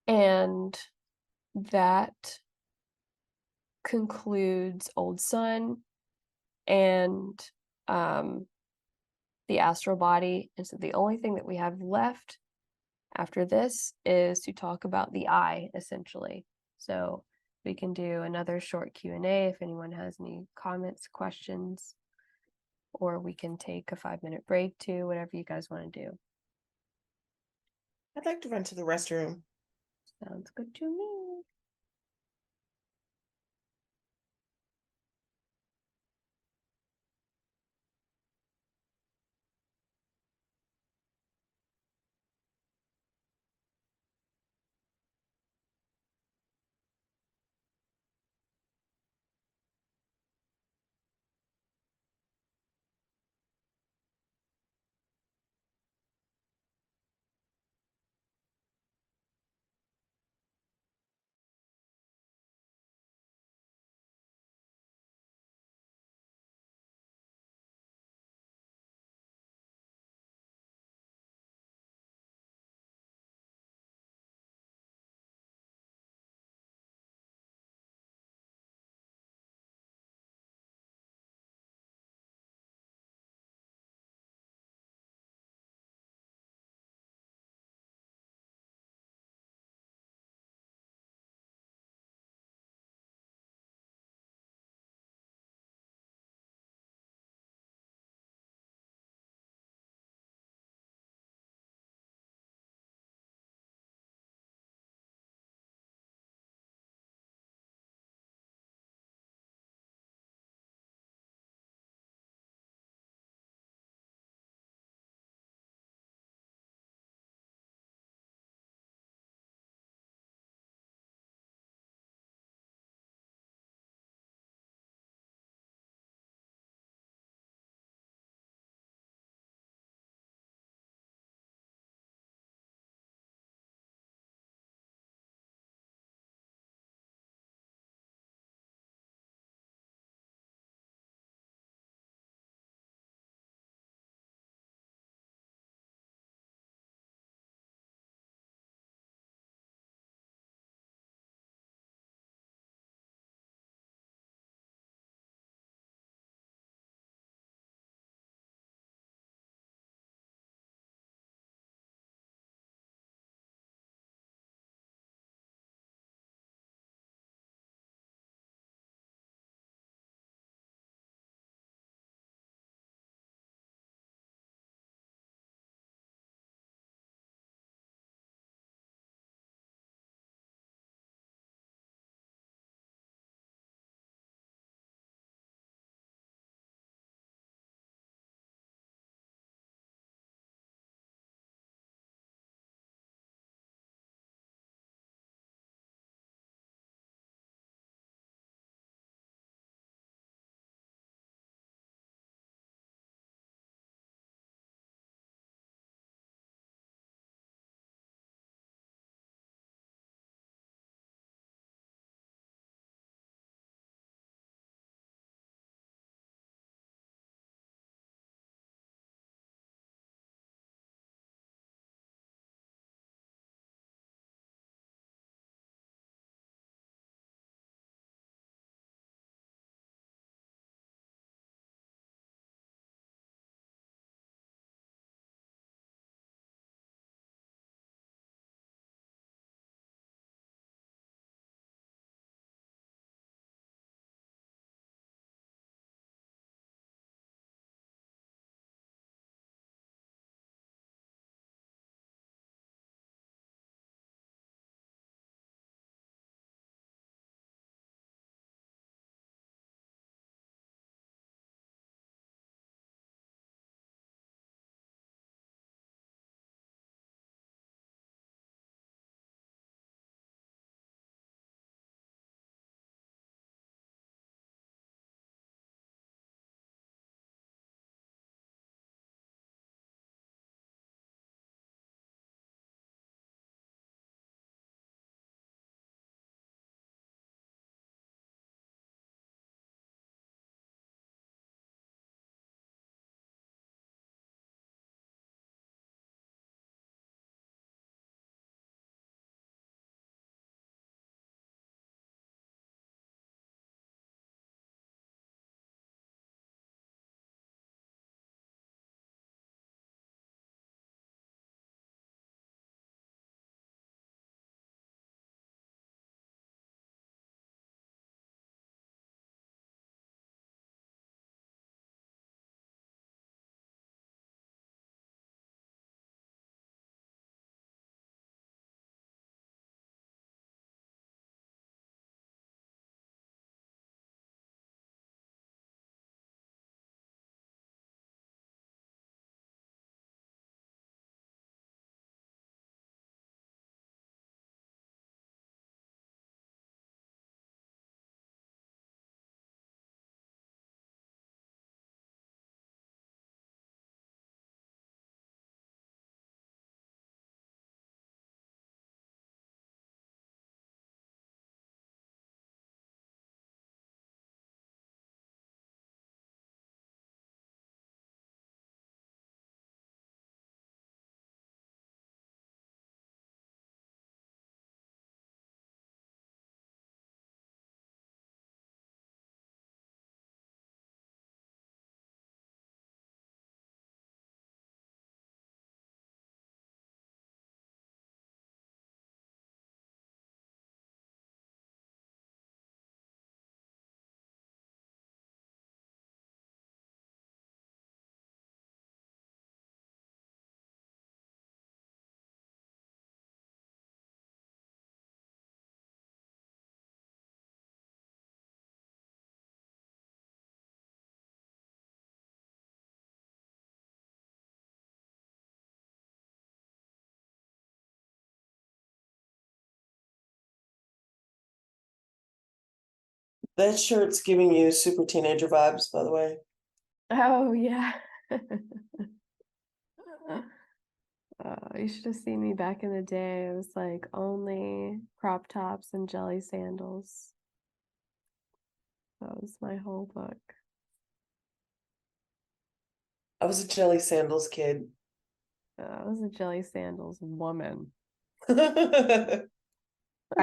And that concludes Old Sun and the astral body. And so the only thing that we have left after this is to talk about the I, essentially. So We can do another short Q&A if anyone has any comments, questions, or we can take a 5-minute break too, whatever you guys want to do. I'd like to run to the restroom. Sounds good to me. That shirt's giving you super teenager vibes, by the way. Oh yeah. You should have seen me back in the day. It was like only crop tops and jelly sandals. That was my whole book. I was a jelly sandals kid. I was a jelly sandals woman. I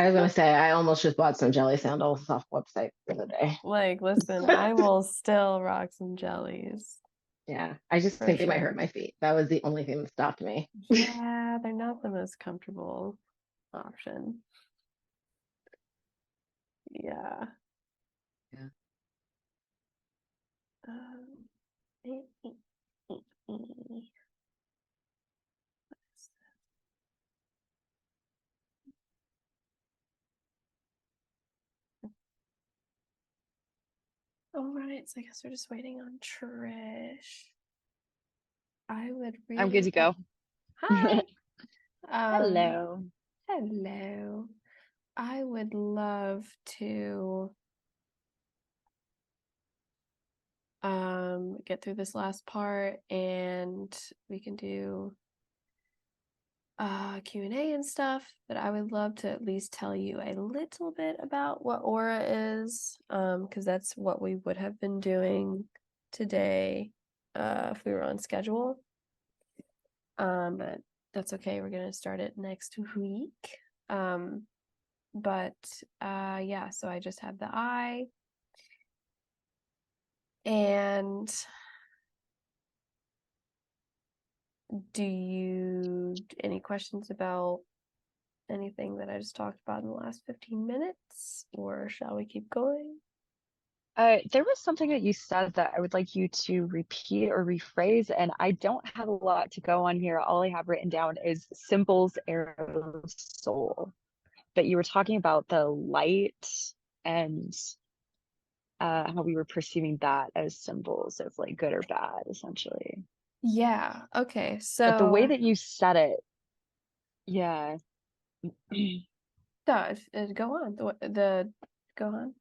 was gonna say I almost just bought some jelly sandals off website the other day. Like, listen, I will still rock some jellies Yeah, I just for think they might sure. hurt my feet. That was the only thing that stopped me. Yeah, they're not the most comfortable option. Yeah. Yeah. Um, all right, so I guess we're just waiting on Trish. I would I'm good really to go. Hi. Um, Hello. hello. I would love to get through this last part and we can do Q&A and stuff, but I would love to at least tell you a little bit about what aura is, because that's what we would have been doing today if we were on schedule. But that's okay, we're gonna start it next week. But yeah, so I just have the eye. And any questions about anything that I just talked about in the last 15 minutes, or shall we keep going? There was something that you said that I would like you to repeat or rephrase, and I don't have a lot to go on here. All I have written down is symbols, arrow, soul. But you were talking about the light and how we were perceiving that as symbols of like good or bad, essentially. Yeah, okay, But the way so that you said it, yeah. go on. Go on.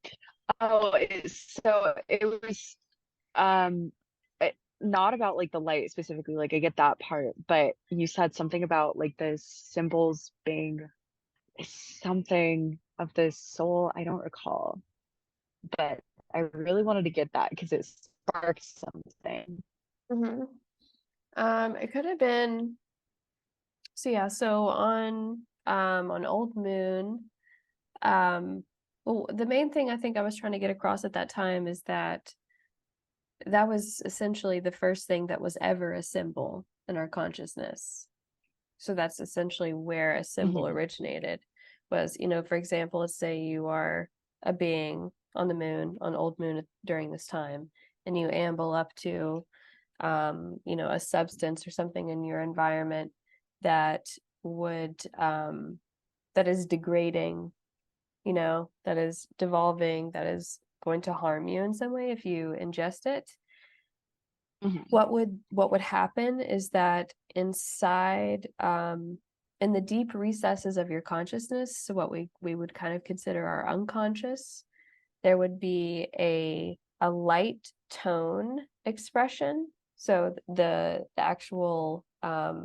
Oh, so it was not about like the light specifically, like I get that part, but you said something about like the symbols being something of the soul. I don't recall, but I really wanted to get that because it sparked something. Mm-hmm. It could have been, so yeah, so on Old Moon, well, the main thing I think I was trying to get across at that time is that that was essentially the first thing that was ever a symbol in our consciousness. So that's essentially where a symbol originated, was, for example, let's say you are a being on the moon, on Old Moon during this time, and you amble up to, a substance or something in your environment that would, that is degrading, that is devolving, that is going to harm you in some way if you ingest it. What would happen is that inside, in the deep recesses of your consciousness, so what we would kind of consider our unconscious, there would be a light tone expression. So the actual, now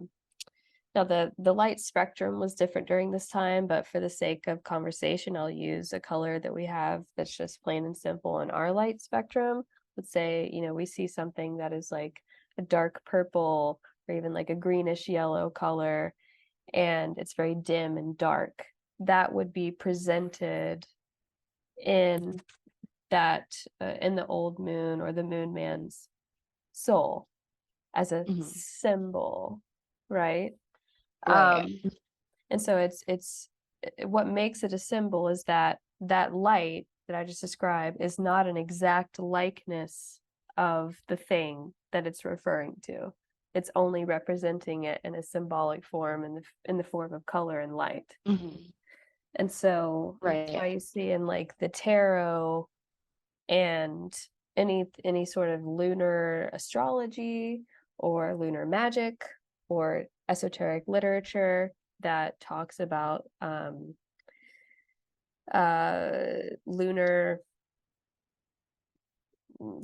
the light spectrum was different during this time, but for the sake of conversation, I'll use a color that we have that's just plain and simple in our light spectrum. Let's say, we see something that is like a dark purple or even like a greenish yellow color, and it's very dim and dark. That would be presented in that in the Old Moon or the Moon Man's soul as a symbol, right? Right. And so it's what makes it a symbol is that light that I just described is not an exact likeness of the thing that it's referring to. It's only representing it in a symbolic form, in the form of color and light. And so that's why you see in like the tarot and any sort of lunar astrology or lunar magic or esoteric literature that talks about lunar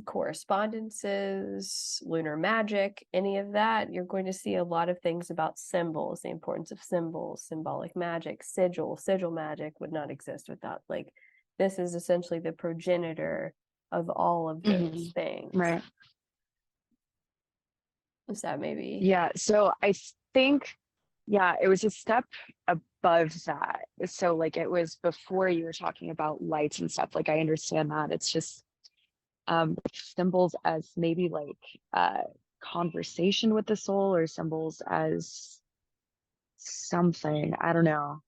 correspondences, lunar magic, any of that, you're going to see a lot of things about symbols, the importance of symbols, symbolic magic, sigil magic would not exist without, like, this is essentially the progenitor of all of those things. Right. Is that maybe? Yeah. So I think, yeah, it was a step above that. So like it was before you were talking about lights and stuff. Like I understand that. It's just symbols as maybe like conversation with the soul, or symbols as something. I don't know.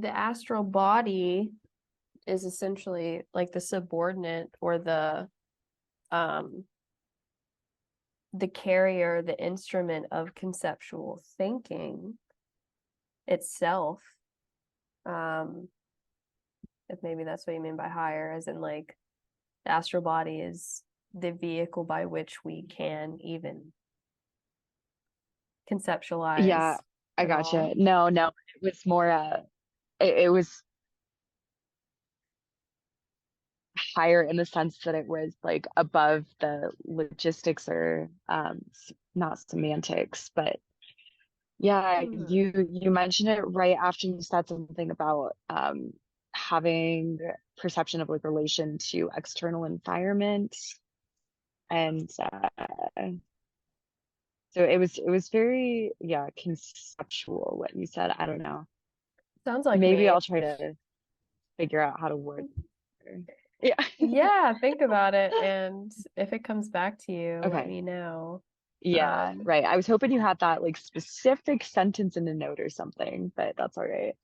The astral body is essentially like the subordinate, or the carrier, the instrument of conceptual thinking itself. If maybe that's what you mean by higher, as in like the astral body is the vehicle by which we can even conceptualize. Yeah, I it gotcha. all. No, it was more it was higher in the sense that it was like above the logistics, or not semantics, but yeah, you mentioned it right after you said something about having perception of like relation to external environment. And so it was very, yeah, conceptual what you said. I don't know. Sounds like Maybe me. I'll try to figure out how to word it. Yeah. Yeah, think about it, and if it comes back to you, let Okay. me know. Yeah, right. I was hoping you had that like specific sentence in a note or something, but that's all right.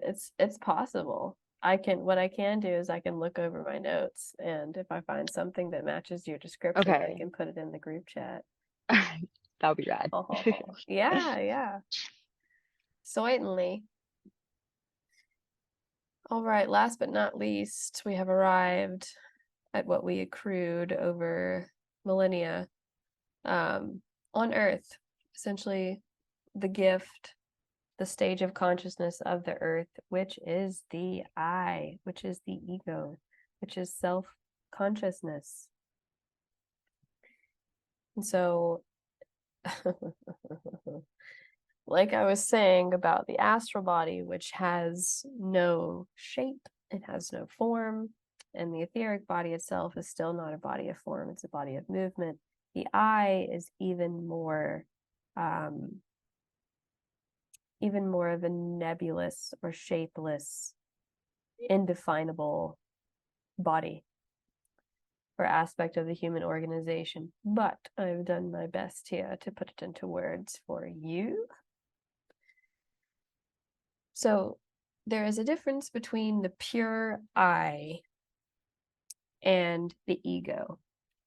It's possible. What I can do is I can look over my notes, and if I find something that matches your description, I Okay. can put it in the group chat. That would be rad. Yeah. Certainly. All right, last but not least, we have arrived at what we accrued over millennia on Earth. Essentially, the gift, the stage of consciousness of the Earth, which is the I, which is the ego, which is self-consciousness. And so, like I was saying about the astral body, which has no shape, it has no form, and the etheric body itself is still not a body of form, it's a body of movement. The I is even more of a nebulous or shapeless, indefinable body or aspect of the human organization. But I've done my best here to put it into words for you. So there is a difference between the pure I and the ego.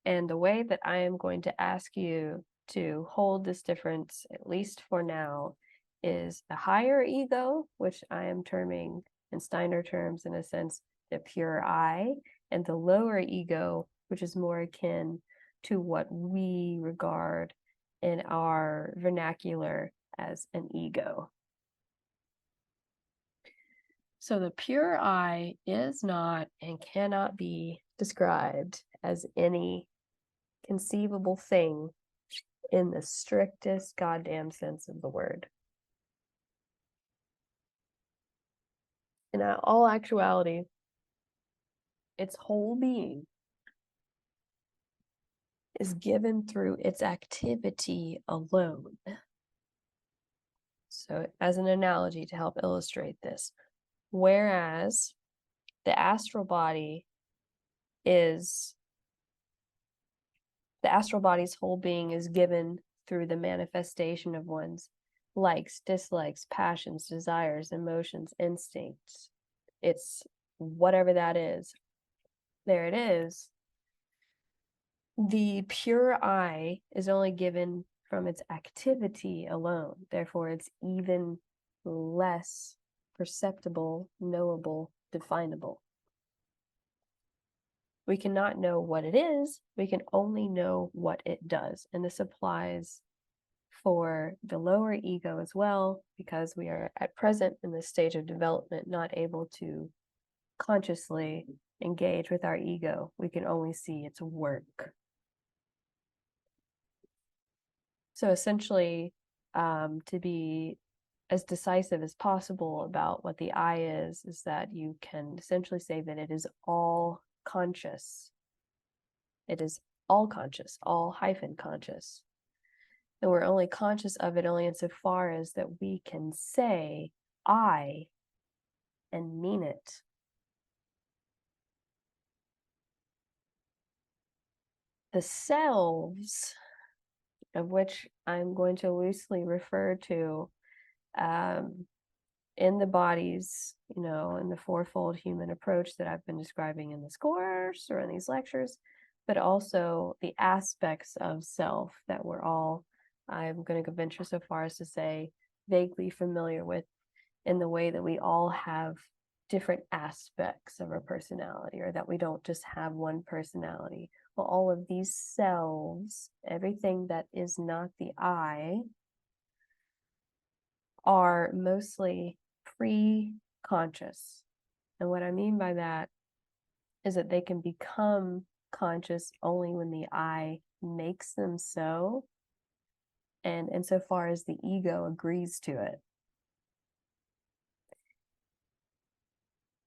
And the way that I am going to ask you to hold this difference, at least for now, is the higher ego, which I am terming in Steiner terms, in a sense, the pure I, and the lower ego, which is more akin to what we regard in our vernacular as an ego. So the pure I is not and cannot be described as any conceivable thing in the strictest goddamn sense of the word. In all actuality, its whole being is given through its activity alone. So, as an analogy to help illustrate this, whereas the astral body's whole being is given through the manifestation of one's likes, dislikes, passions, desires, emotions, instincts. It's whatever that is. There it is. The pure I is only given from its activity alone. Therefore, it's even less perceptible, knowable, definable. We cannot know what it is. We can only know what it does. And this applies for the lower ego as well, because we are at present in this stage of development not able to consciously engage with our ego. We can only see its work. So essentially, to be as decisive as possible about what the I is that you can essentially say that it is all conscious. It is all conscious, all hyphen conscious. And we're only conscious of it only insofar as that we can say I and mean it. The selves, of which I'm going to loosely refer to in the bodies, in the fourfold human approach that I've been describing in this course or in these lectures, but also the aspects of self that we're all, I'm going to venture so far as to say, vaguely familiar with, in the way that we all have different aspects of our personality, or that we don't just have one personality. Well, all of these selves, everything that is not the I, are mostly pre-conscious. And what I mean by that is that they can become conscious only when the I makes them so, and insofar as the ego agrees to it.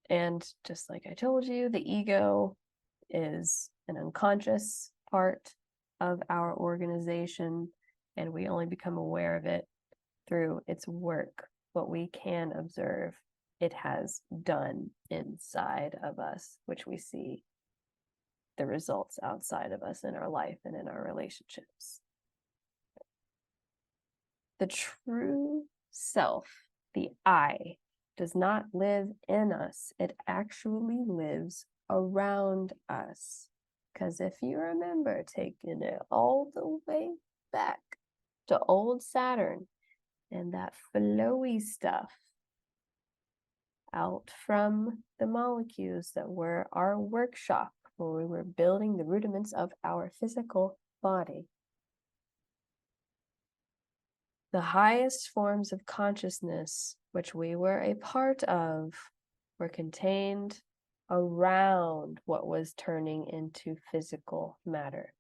And just like I told you, the ego is an unconscious part of our organization, and we only become aware of it through its work, what we can observe it has done inside of us, which we see the results outside of us in our life and in our relationships. The true self, the I, does not live in us. It actually lives around us. Because if you remember taking it all the way back to old Saturn and that flowy stuff out from the molecules that were our workshop where we were building the rudiments of our physical body, the highest forms of consciousness which we were a part of were contained around what was turning into physical matter.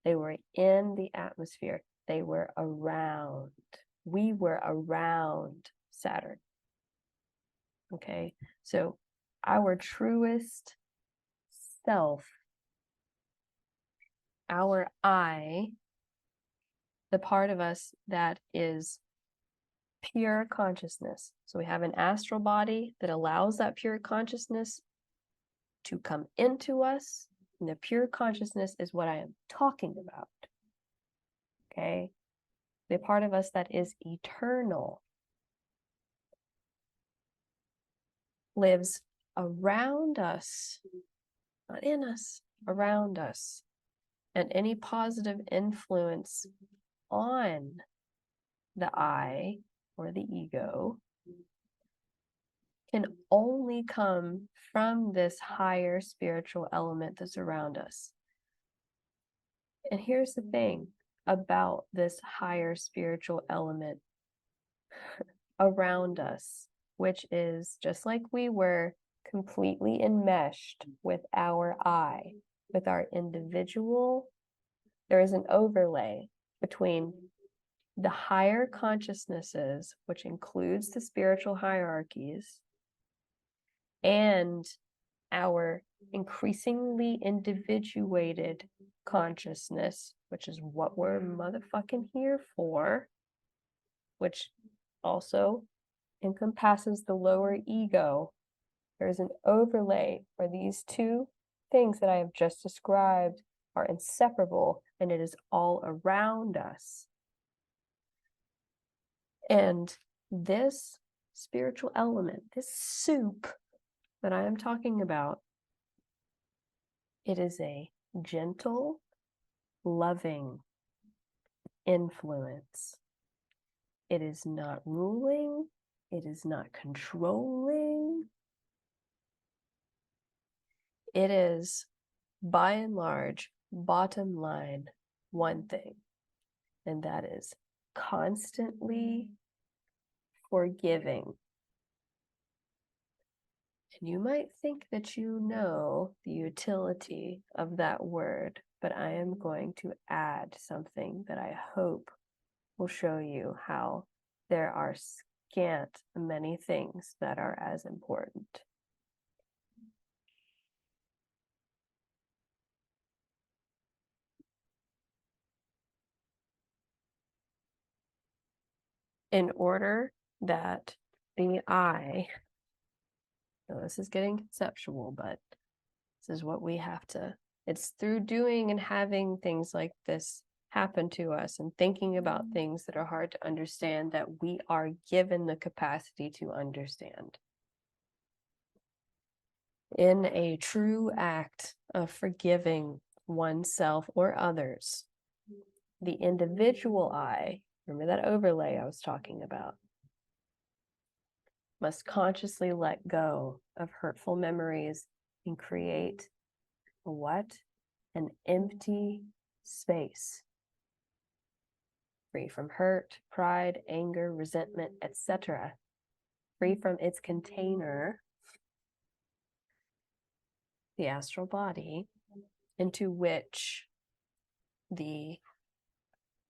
They were in the atmosphere. They were around. We were around Saturn. Okay, so our truest self, our I, the part of us that is pure consciousness. So we have an astral body that allows that pure consciousness to come into us. And the pure consciousness is what I am talking about. Okay? The part of us that is eternal lives around us, not in us, around us. And any positive influence on the I or the ego can only come from this higher spiritual element that's around us. And here's the thing about this higher spiritual element around us, which is just like we were completely enmeshed with our I, with our individual, there is an overlay between the higher consciousnesses, which includes the spiritual hierarchies, and our increasingly individuated consciousness, which is what we're motherfucking here for, which also encompasses the lower ego. There's an overlay where these two things that I have just described are inseparable, and it is all around us. And this spiritual element, this soup that I am talking about, it is a gentle, loving influence. It is not ruling. It is not controlling. It is, by and large, bottom line, one thing, and that is constantly forgiving. And you might think that you know the utility of that word, but I am going to add something that I hope will show you how there are scant many things that are as important. In order that the I, so this is getting conceptual, but this is what we have to, it's through doing and having things like this happen to us and thinking about things that are hard to understand that we are given the capacity to understand. In a true act of forgiving oneself or others, the individual I, remember that overlay I was talking about, must consciously let go of hurtful memories and create what? An empty space, free from hurt, pride, anger, resentment, etc., free from its container, the astral body, into which the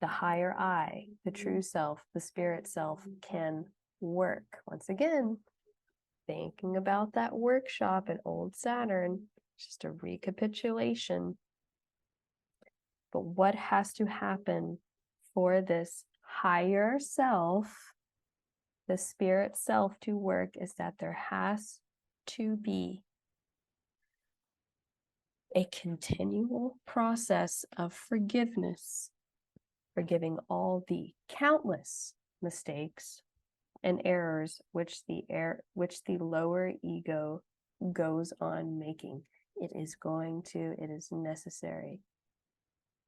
higher I, the true self, the spirit self can work. Once again, thinking about that workshop at Old Saturn, just a recapitulation. But what has to happen for this higher self, the spirit self, to work is that there has to be a continual process of forgiveness, forgiving all the countless mistakes and errors which the lower ego goes on making. It is necessary.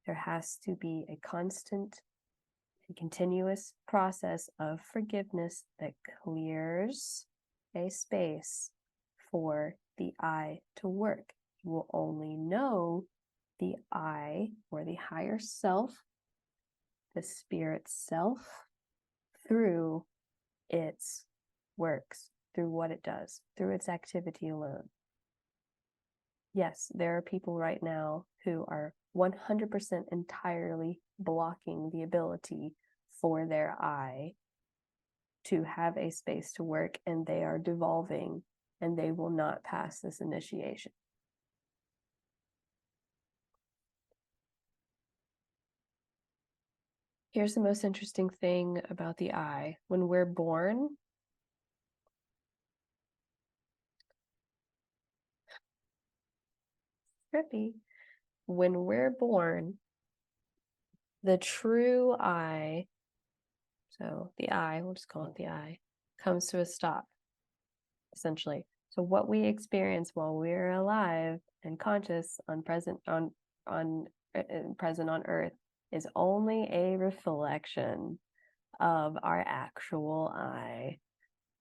There has to be a constant and continuous process of forgiveness that clears a space for the I to work. You will only know the I, or the higher self, the spirit self, through its works, through what it does, through its activity alone. Yes, there are people right now who are 100% entirely blocking the ability for their I to have a space to work, and they are devolving, and they will not pass this initiation. Here's the most interesting thing about the I. When we're born, trippy. When we're born, the true I, so the I, we'll just call it the I, comes to a stop, essentially. So what we experience while we're alive and conscious present on Earth is only a reflection of our actual I,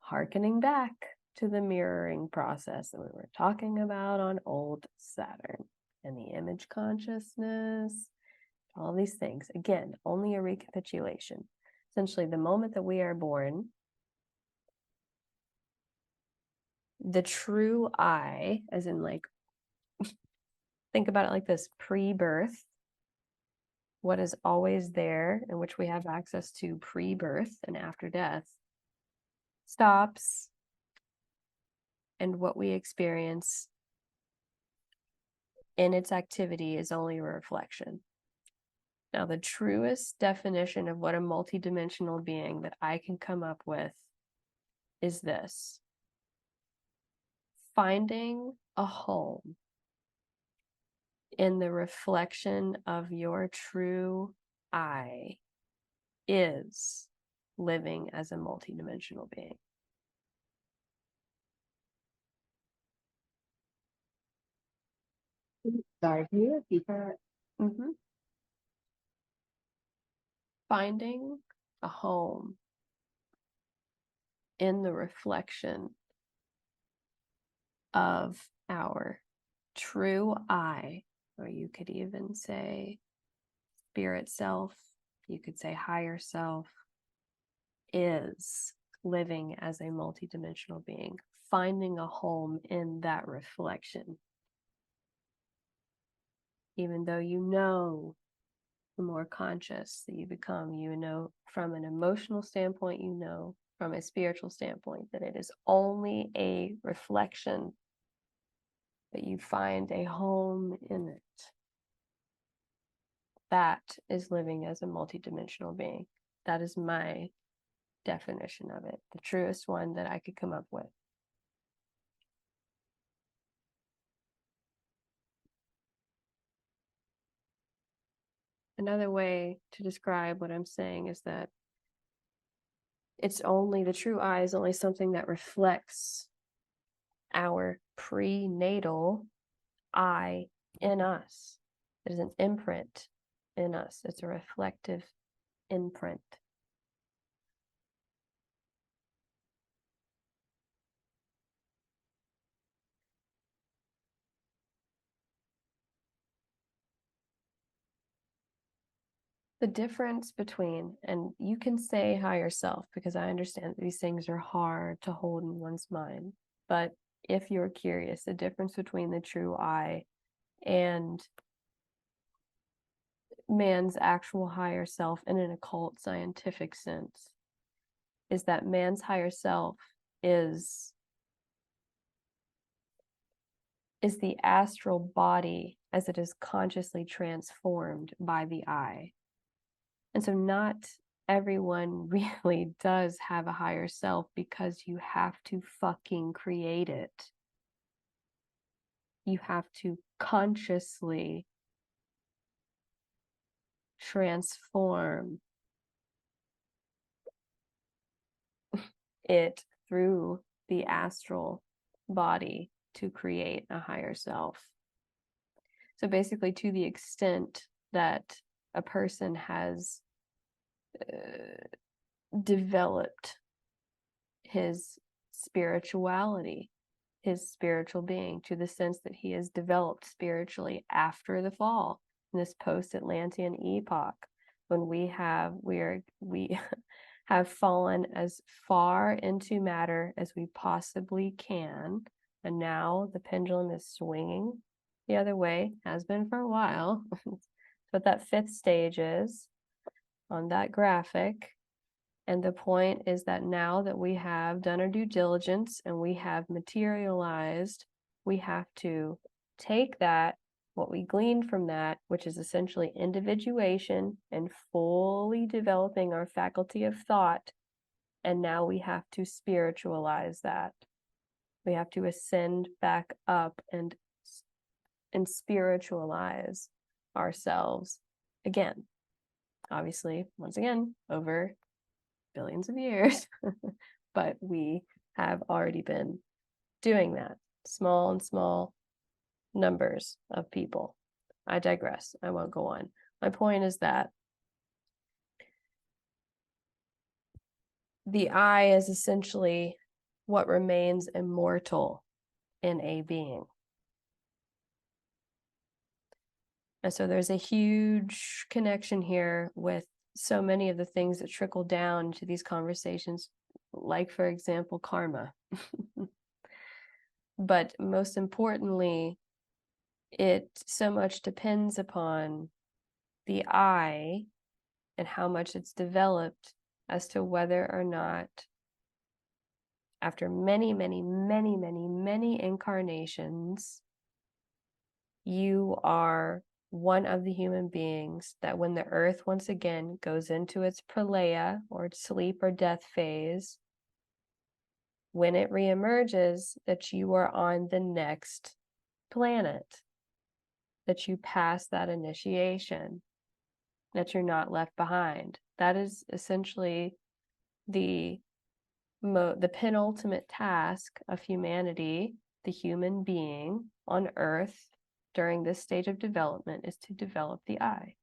hearkening back to the mirroring process that we were talking about on old Saturn and the image consciousness, all these things. Again, only a recapitulation. Essentially, the moment that we are born, the true I, as in like, think about it like this, pre-birth, what is always there and which we have access to pre-birth and after death, stops, and what we experience in its activity is only a reflection. Now, the truest definition of what a multidimensional being that I can come up with is this: finding a home in the reflection of your true I is living as a multidimensional being. Sorry, can you repeat that? Finding a home in the reflection of our true I, or you could even say spirit self, you could say higher self, is living as a multidimensional being. finding a home in that reflection. Even though you know, the more conscious that you become, you know, from an emotional standpoint, you know, from a spiritual standpoint, that it is only a reflection, that you find a home in it. That is living as a multidimensional being. That is my definition of it, the truest one that I could come up with. Another way to describe what I'm saying is that it's only, the true I is only something that reflects our prenatal I in us. It is an imprint in us. It's a reflective imprint. The difference between, and you can say higher self, because I understand that these things are hard to hold in one's mind, but if you're curious, the difference between the true I and man's actual higher self in an occult scientific sense is that man's higher self is the astral body as it is consciously transformed by the I. And so not everyone really does have a higher self, because you have to fucking create it. You have to consciously transform it through the astral body to create a higher self. So basically, to the extent that a person has developed his spirituality, his spiritual being, to the sense that he is developed spiritually after the fall, in this post-Atlantean epoch, when we have fallen as far into matter as we possibly can, and now the pendulum is swinging the other way, has been for a while. But that fifth stage is on that graphic. And the point is that now that we have done our due diligence and we have materialized, we have to take that, what we gleaned from that, which is essentially individuation and fully developing our faculty of thought, and now we have to spiritualize that. We have to ascend back up and spiritualize ourselves again. Obviously, once again, over billions of years, but we have already been doing that. Small numbers of people. I digress. I won't go on. My point is that the I is essentially what remains immortal in a being. And so there's a huge connection here with so many of the things that trickle down to these conversations, like, for example, karma. But most importantly, it so much depends upon the I and how much it's developed as to whether or not, after many incarnations, you are one of the human beings that, when the earth once again goes into its pralaya, or its sleep or death phase, when it reemerges, that you are on the next planet, that you pass that initiation, that you're not left behind. That is essentially the penultimate task of humanity, the human being on earth during this stage of development, is to develop the I.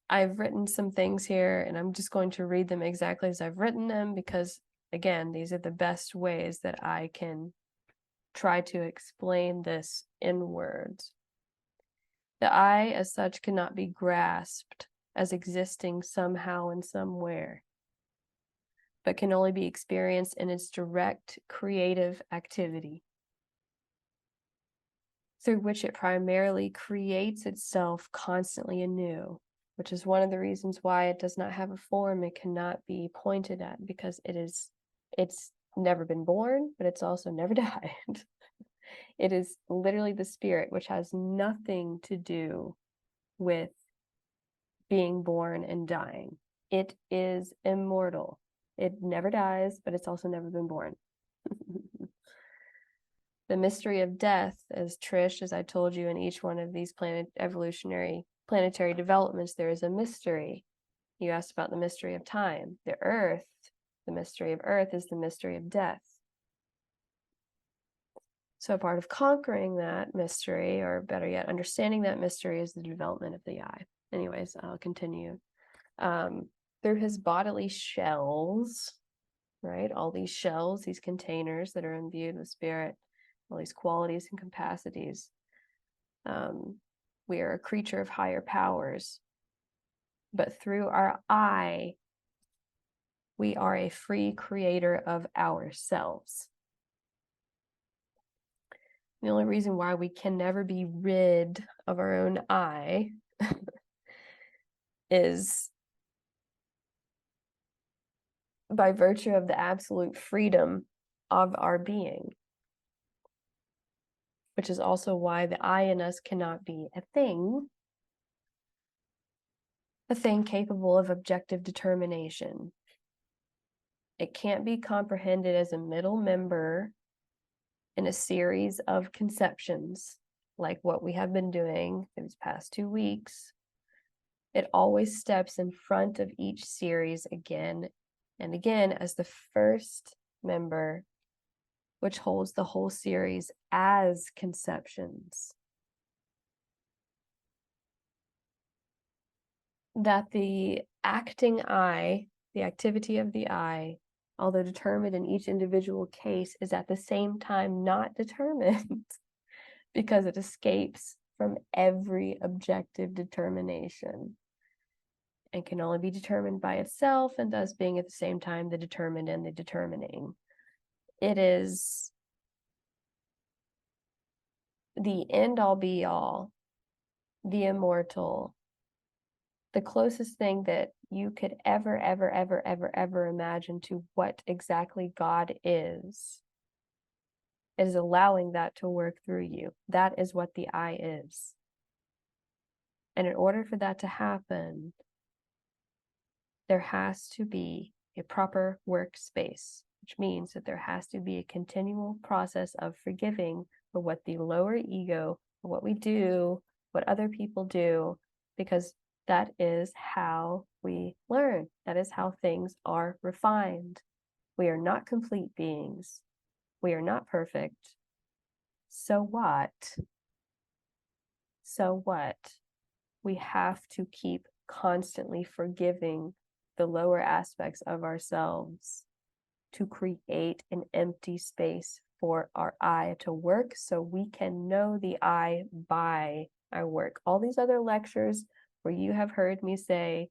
I've written some things here, and I'm just going to read them exactly as I've written them, because again, these are the best ways that I can try to explain this in words. The I, as such, cannot be grasped as existing somehow and somewhere, but can only be experienced in its direct creative activity, through which it primarily creates itself constantly anew, which is one of the reasons why it does not have a form. It cannot be pointed at, because it's never been born, but it's also never died. It is literally the spirit, which has nothing to do with being born and dying. It is immortal. It never dies, but it's also never been born. The mystery of death, as Trish, as I told you, in each one of these planetary developments, there is a mystery. You asked about the mystery of time. The mystery of Earth is the mystery of death. So part of conquering that mystery, or better yet, understanding that mystery, is the development of the I. Anyways, I'll continue. Through his bodily shells, right? All these shells, these containers that are imbued with spirit, all these qualities and capacities. We are a creature of higher powers. But through our I, we are a free creator of ourselves. The only reason why we can never be rid of our own I is by virtue of the absolute freedom of our being, which is also why the I in us cannot be a thing capable of objective determination. It can't be comprehended as a middle member in a series of conceptions like what we have been doing these past 2 weeks. It always steps in front of each series again and again as the first member, which holds the whole series as conceptions. That the acting I, the activity of the I, although determined in each individual case, is at the same time not determined because it escapes from every objective determination and can only be determined by itself, and thus being at the same time the determined and the determining. It is the end all be all, the immortal, the closest thing that you could ever imagine to what exactly God is allowing that to work through you. That is what the I is. And in order for that to happen, there has to be a proper workspace, which means that there has to be a continual process of forgiving for what the lower ego, for what we do, what other people do, because that is how we learn. That is how things are refined. We are not complete beings. We are not perfect. So what? So what? We have to keep constantly forgiving the lower aspects of ourselves to create an empty space for our I to work, so we can know the I by our work. All these other lectures where you have heard me say,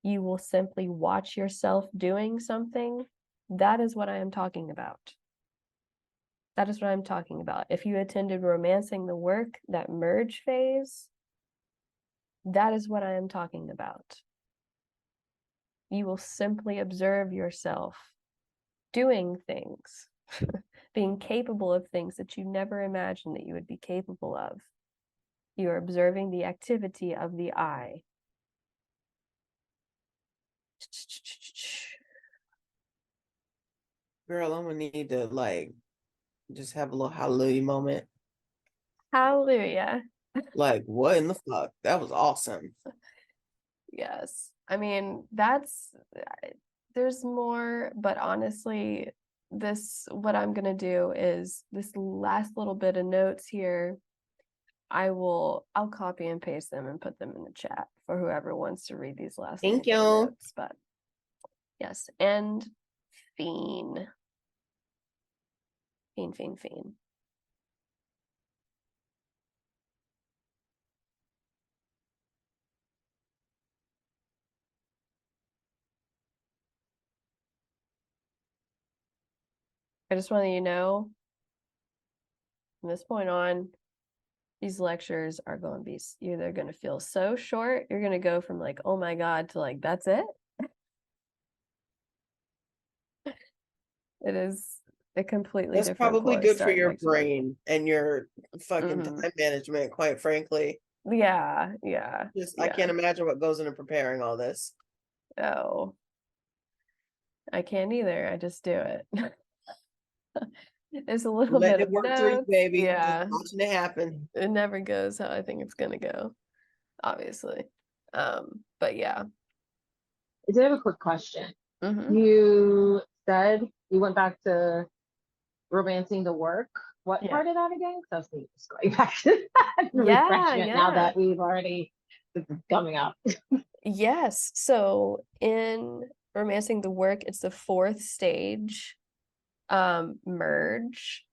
you will simply watch yourself doing something, that is what I am talking about. That is what I'm talking about. If you attended Romancing the Work, that merge phase, that is what I am talking about. You will simply observe yourself doing things, being capable of things that you never imagined that you would be capable of. You are observing the activity of the I. Girl, I'm gonna need to just have a little hallelujah moment. Hallelujah. Like, what in the fuck? That was awesome. Yes. I mean, there's more, but honestly, what I'm going to do is this last little bit of notes here, I'll copy and paste them and put them in the chat for whoever wants to read these last Thank little bit of you. notes. But yes, and fiend. Fiend. I just want you to know, from this point on, these lectures are going to be, they're going to feel so short. You're going to go from like, oh my God, to like, that's it. It is a completely That's different probably course good for starting your next week. brain and your fucking Mhm. time management, quite frankly. Yeah. I can't imagine what goes into preparing all this. Oh, I can't either. I just do it. There's a little Letting bit it of work through you, notes. baby. Yeah. Just watching it happen. It never goes how I think it's gonna go, obviously. But yeah. I do have a quick question. Mhm. You said you went back to romancing the work. What Yeah. part of that again? Because I was thinking just going back to that Yeah, refreshment now yeah. that we've already, this is coming up. Yes. So in romancing the work, it's the fourth stage, merge.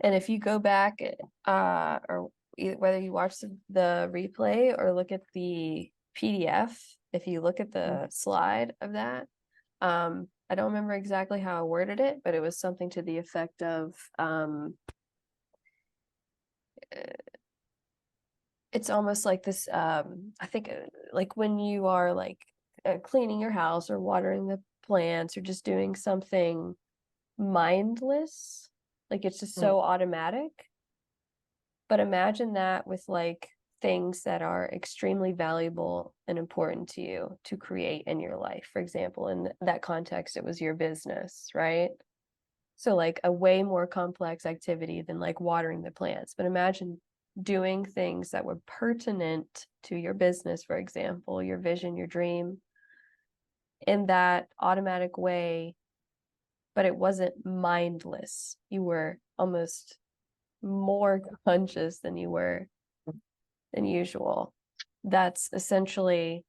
And if you go back, or whether you watch the replay or look at the PDF, if you look at the slide of that, I don't remember exactly how I worded it, but it was something to the effect of, it's almost like this, I think, like when you are like cleaning your house or watering the plants or just doing something mindless, like it's just so automatic. But imagine that with like things that are extremely valuable and important to you to create in your life. For example, in that context, it was your business, right? So like a way more complex activity than like watering the plants. But imagine doing things that were pertinent to your business, for example, your vision, your dream, in that automatic way, but it wasn't mindless. You were almost more conscious than you were than usual. That's essentially,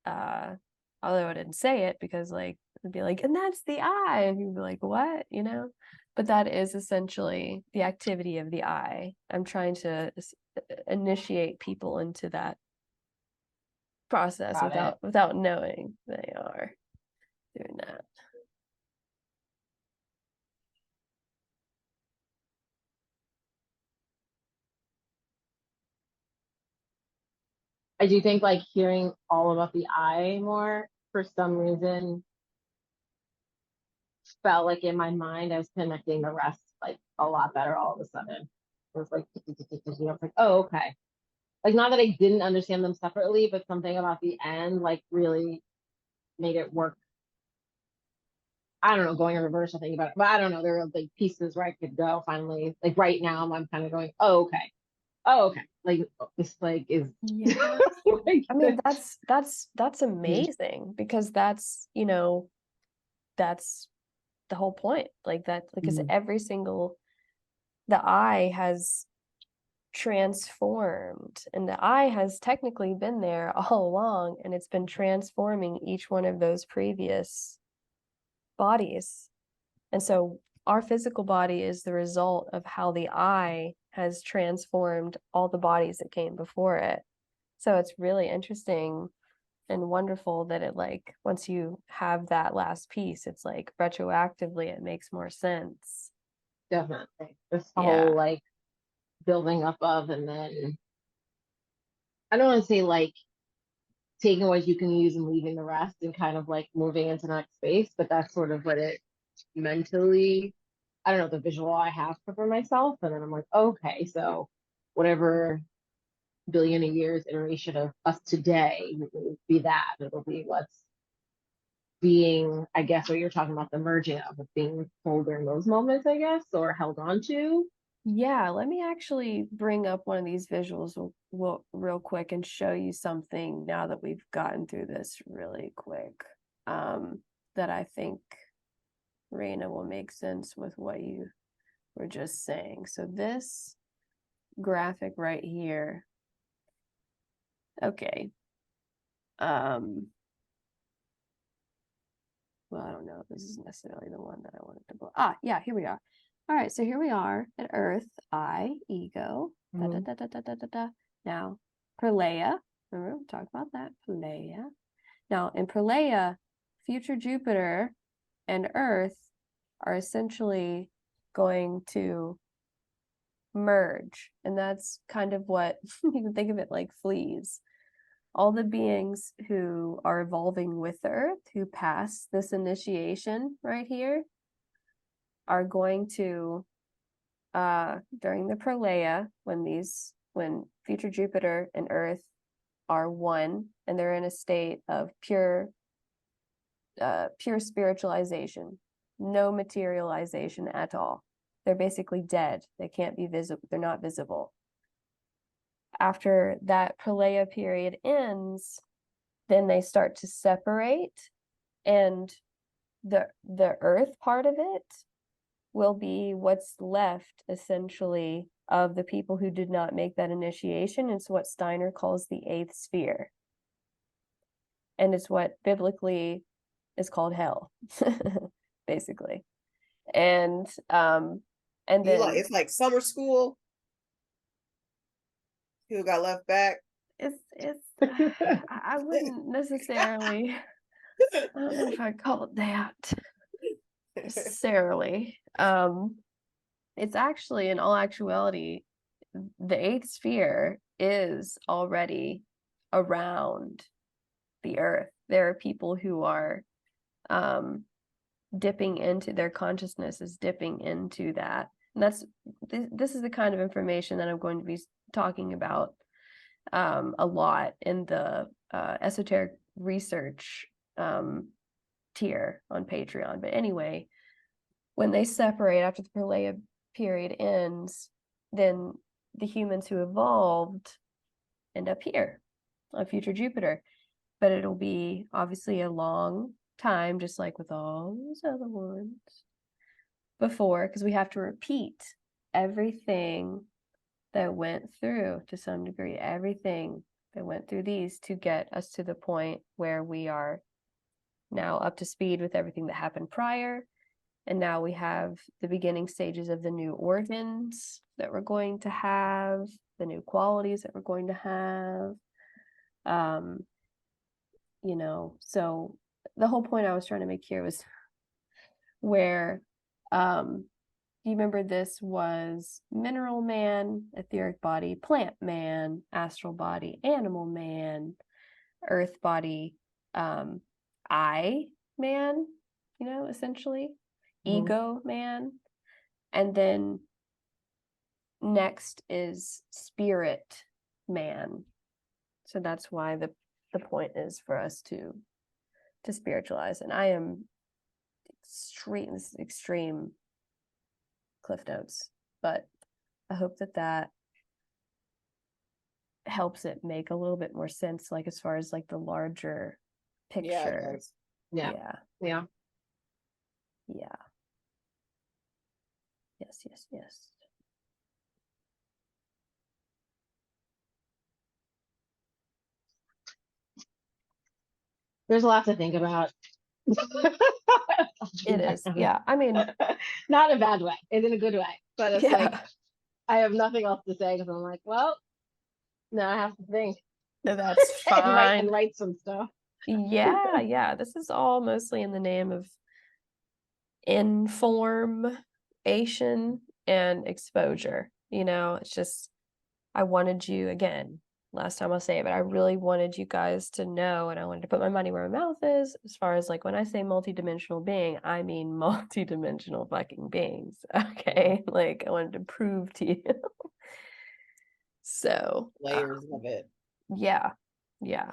although I didn't say it because like it'd be like, and that's the eye, and you'd be like, what, but that is essentially the activity of the eye. I'm trying to initiate people into that process Got it. without knowing they are doing that. I do think like hearing all about the eye more for some reason felt like in my mind I was connecting the rest like a lot better all of a sudden. It was like, I was like, oh, okay. Like not that I didn't understand them separately, but something about the end like really made it work. I don't know, going in reverse, I think about it, but I don't know. There were like pieces where I could go finally. Like right now, I'm kind of going, oh, okay. Oh, okay. Like this like is Yeah. like, I mean, that's amazing because that's the whole point. Like that, because the eye has transformed, and the eye has technically been there all along, and it's been transforming each one of those previous bodies. And so our physical body is the result of how the eye has transformed all the bodies that came before it. So it's really interesting and wonderful that it like once you have that last piece, it's like retroactively it makes more sense. definitely this Yeah. whole like building up of, and then I don't want to say like taking what you can use and leaving the rest and kind of like moving into the next space, but that's sort of what it mentally, I don't know, the visual I have for myself. And then I'm like, okay, so whatever billion a years iteration of us today will be that. It'll be what's being, I guess, what you're talking about, the merging of being pulled during those moments, I guess, or held on to. Yeah, let me actually bring up one of these visuals real quick and show you something now that we've gotten through this really quick, that I think, Raina, will make sense with what you were just saying. So this graphic right here, okay, well, I don't know if this is necessarily the one that I wanted to blow. Ah, yeah, here we are. All right, so here we are at Earth, I, ego, da da da da da da da da. Now, Pralaya, remember we talked about that, Pralaya. Now, in Pralaya, future Jupiter and Earth are essentially going to merge, and that's kind of what you can think of it like fleas. All the beings who are evolving with the Earth, who pass this initiation right here, are going to, during the prolaya, when future Jupiter and Earth are one, and they're in a state of pure spiritualization, no materialization at all. They're basically dead. They can't be visible. They're not visible. After that pralaya period ends, then they start to separate, and the earth part of it will be what's left essentially of the people who did not make that initiation. It's what Steiner calls the eighth sphere, and it's what biblically is called hell, basically. And then it's like summer school. Who got left back? it's I wouldn't necessarily, I don't know if I'd call it that necessarily. It's actually, in all actuality, the eighth sphere is already around the earth. There are people who are dipping into, their consciousness is dipping into that. And this is the kind of information that I'm going to be talking about a lot in the esoteric research tier on Patreon. But anyway, when they separate after the pralaya period ends, then the humans who evolved end up here on future Jupiter. But it'll be obviously a long time, just like with all those other ones before, because we have to repeat everything that went through, to some degree, everything that went through these to get us to the point where we are now up to speed with everything that happened prior. And now we have the beginning stages of the new organs that we're going to have, the new qualities that we're going to have. So the whole point I was trying to make here was where, you remember this was mineral man, etheric body, plant man, astral body, animal man, earth body, I man, essentially, ego man. And then next is spirit man. So that's why the point is for us to spiritualize. And I am extreme cliff notes, but I hope that helps it make a little bit more sense, like as far as like the larger picture. Yeah. Yes. There's a lot to think about. It is. Yeah. I mean, not in a bad way. It's in a good way. But it's yeah. like, I have nothing else to say because I'm like, well, now I have to think. That's fine. and write some stuff. Yeah. This is all mostly in the name of information and exposure. It's just, I wanted you, again, last time I'll say it, but I really wanted you guys to know, and I wanted to put my money where my mouth is, as far as like when I say multidimensional being, I mean multidimensional fucking beings. Okay. Like I wanted to prove to you. So Layers of it. Yeah. Yes.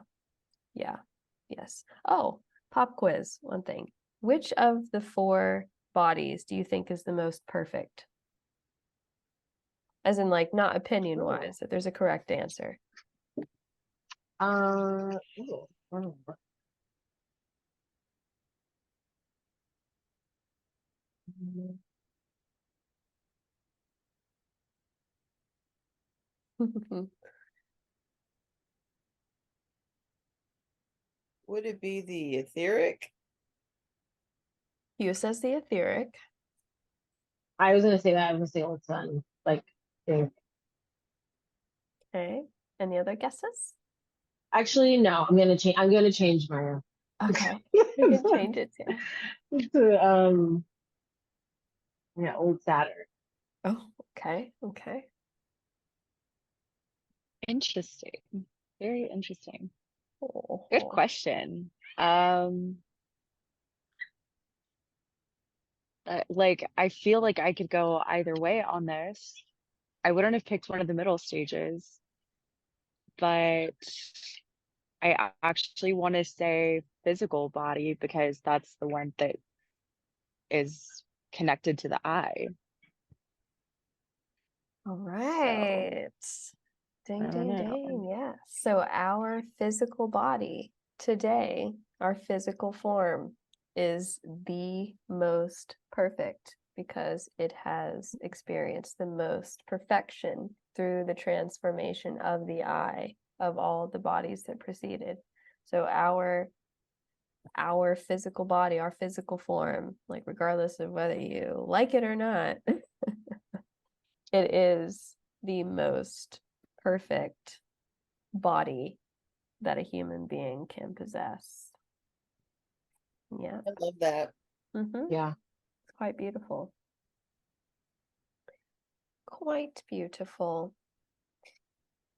Oh, pop quiz. One thing. Which of the 4 bodies do you think is the most perfect? As in, like, not opinion wise, if there's a correct answer. Would it be the etheric? Hugh says the etheric. I was gonna say that. I was gonna say old sun. Like, think. Okay. Any other guesses? Actually, no. I'm gonna change. I'm gonna change my Okay. We can change it too. to yeah, old Saturn. Oh, okay. Okay. Interesting. Very interesting. Oh, Good question. Like I feel like I could go either way on this. I wouldn't have picked one of the middle stages, but actually want to say physical body because that's the one that is connected to the eye. all So right. I Ding, don't ding, know. ding. Yeah. So our physical body today, our physical form is the most perfect because it has experienced the most perfection through the transformation of the eye of all the bodies that preceded. So our physical body, our physical form, like regardless of whether you like it or not, it is the most perfect body that a human being can possess. Yeah. I love that. Yeah. It's quite beautiful. Quite beautiful.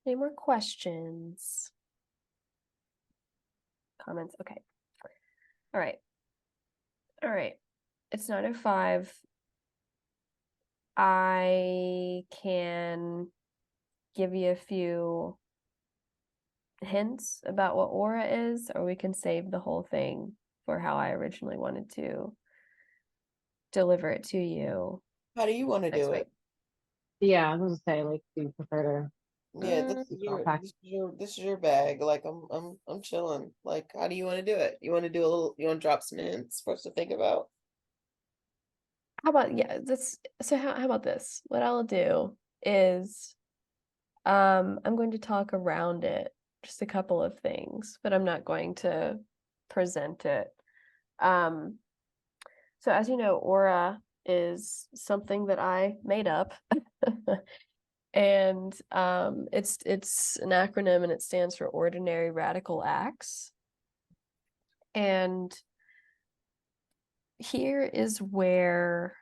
Any more questions? Comments? Okay. All right. All right. It's 9:05. I can give you a few hints about what aura is, or we can save the whole thing for how I originally wanted to deliver it to you How do you want to next do week. it? Yeah, I was gonna say, like, do you prefer Yeah, Mm, this is your bag. Like I'm chilling. Like, how do you want to do it? You want to do a little? You want to drop some hints for us to think about? how about how about this? What I'll do is I'm going to talk around it, just a couple of things, but I'm not going to present it. Um, so as you know, aura is something that I made up. And it's an acronym and it stands for ordinary radical acts. And here is where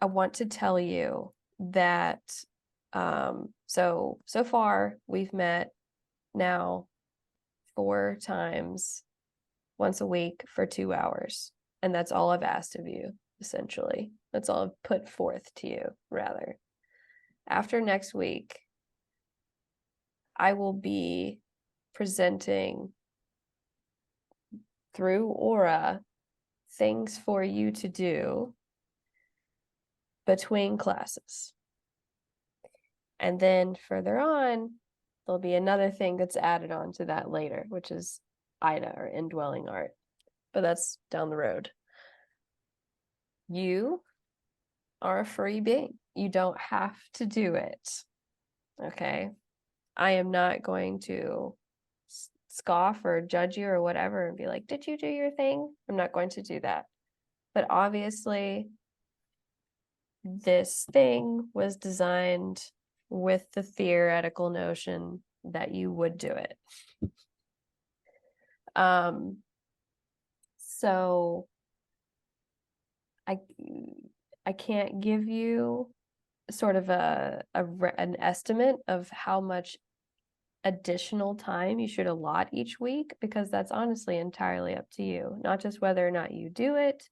I want to tell you that so far we've met now 4 times, once a week for 2 hours. And that's all I've asked of you, essentially. That's all I've put forth to you, rather. After next week, I will be presenting through aura things for you to do between classes. And then further on, there'll be another thing that's added on to that later, which is IDA, or indwelling art. But that's down the road. You are a free being. You don't have to do it. Okay? I am not going to scoff or judge you or whatever and be like, did you do your thing? I'm not going to do that. But obviously, this thing was designed with the theoretical notion that you would do it. So I can't give you sort of an estimate of how much additional time you should allot each week, because that's honestly entirely up to you. Not just whether or not you do it,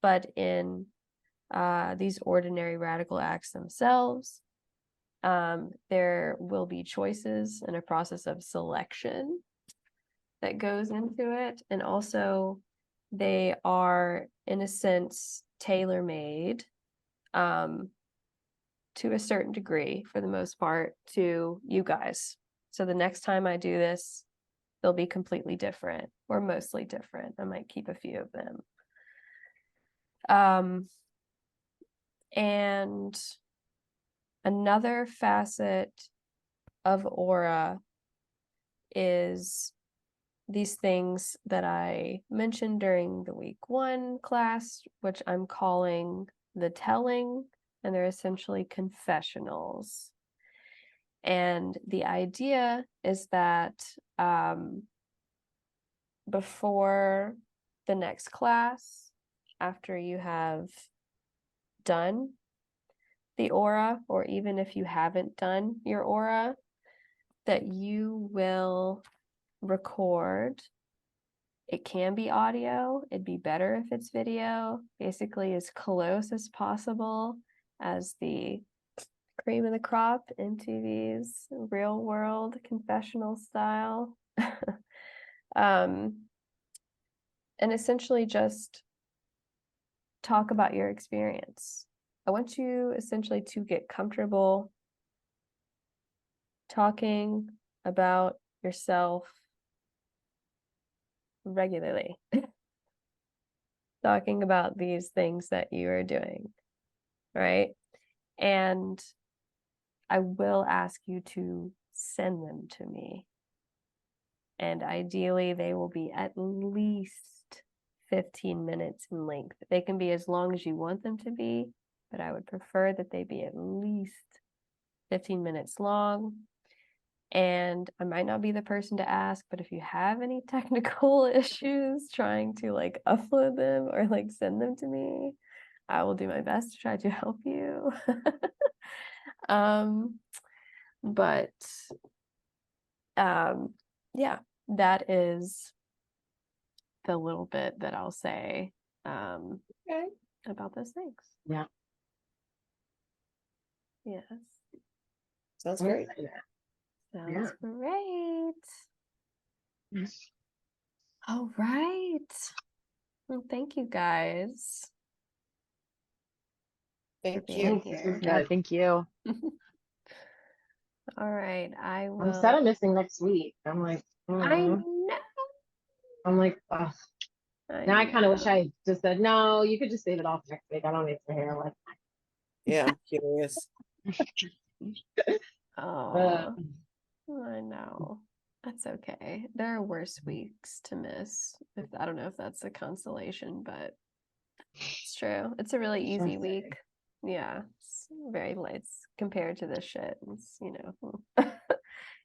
but in these ordinary radical acts themselves. There will be choices and a process of selection that goes into it. And also, they are, in a sense, tailor-made to a certain degree, for the most part, to you guys. So the next time I do this, they'll be completely different, or mostly different. I might keep a few of them. And another facet of aura is these things that I mentioned during the week 1 class, which I'm calling the telling, and they're essentially confessionals. And the idea is that before the next class, after you have done the aura, or even if you haven't done your aura, that you will record. It can be audio. It'd be better if it's video, basically as close as possible as the cream of the crop into these real world confessional style. And essentially just talk about your experience. I want you essentially to get comfortable talking about yourself regularly. Talking about these things that you are doing, right? And I will ask you to send them to me. And ideally, they will be at least 15 minutes in length. They can be as long as you want them to be, but I would prefer that they be at least 15 minutes long. And I might not be the person to ask, but if you have any technical issues trying to like upload them or like send them to me, I will do my best to try to help you. But yeah, that is the little bit that I'll say Okay. about those things. Yeah. Yes. Sounds great. Sounds Yeah. great. All right. Well, thank you guys for Thank being you. here. Yeah, thank you. All right, I I'm will. sad I'm missing next week. I'm like, I ugh. know. I'm like, ugh. Now I kind of wish know. I just said, no, you could just save it all for next week. I don't need to hear like, Yeah, I'm curious. Oh, I know. That's okay. There are worse weeks to miss. If I don't know if that's a consolation, but it's true. It's a really easy week. Yeah, it's very light compared to this shit. It's, you know,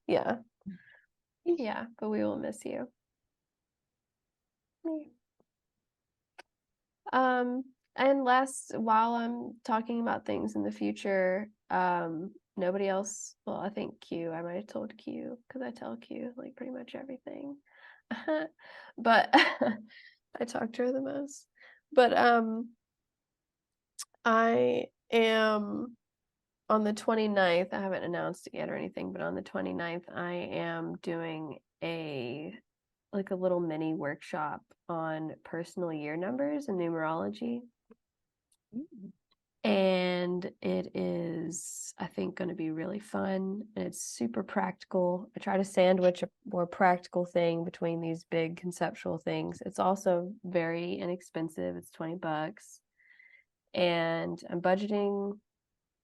yeah, yeah. But we will miss you. And last, while I'm talking about things in the future, nobody else, well, I think Q, I might have told Q, because I tell Q like pretty much everything. But I talk to her the most. But I am on the 29th, I haven't announced it yet or anything, but on the 29th, I am doing a little mini workshop on personal year numbers and numerology. And it is, I think, going to be really fun, and it's super practical. I try to sandwich a more practical thing between these big conceptual things. It's also very inexpensive. It's $20, and I'm budgeting.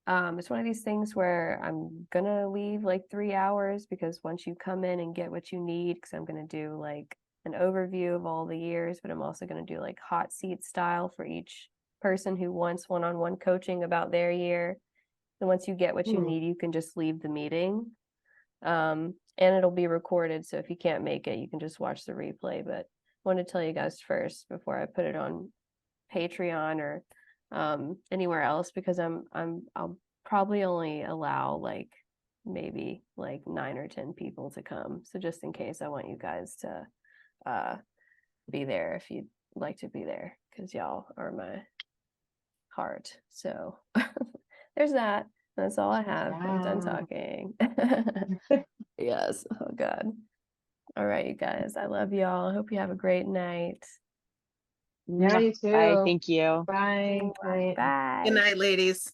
It's one of these things where I'm gonna leave like 3 hours, because once you come in and get what you need, because I'm gonna do like an overview of all the years, but I'm also gonna do like hot seat style for each person who wants one-on-one coaching about their year. And once you get what you need, you can just leave the meeting. And it'll be recorded, so if you can't make it, you can just watch the replay. But I wanted to tell you guys first before I put it on Patreon or anywhere else, because I'll probably only allow like maybe like 9 or 10 people to come. So just in case, I want you guys to be there if you'd like to be there, because y'all are my heart. So there's that. That's all I have. I'm done talking. Yes. Oh God. All right, you guys. I love y'all. I hope you have a great night. Yeah, you too. Bye. Thank you. Bye. Bye. Bye. Good night, ladies.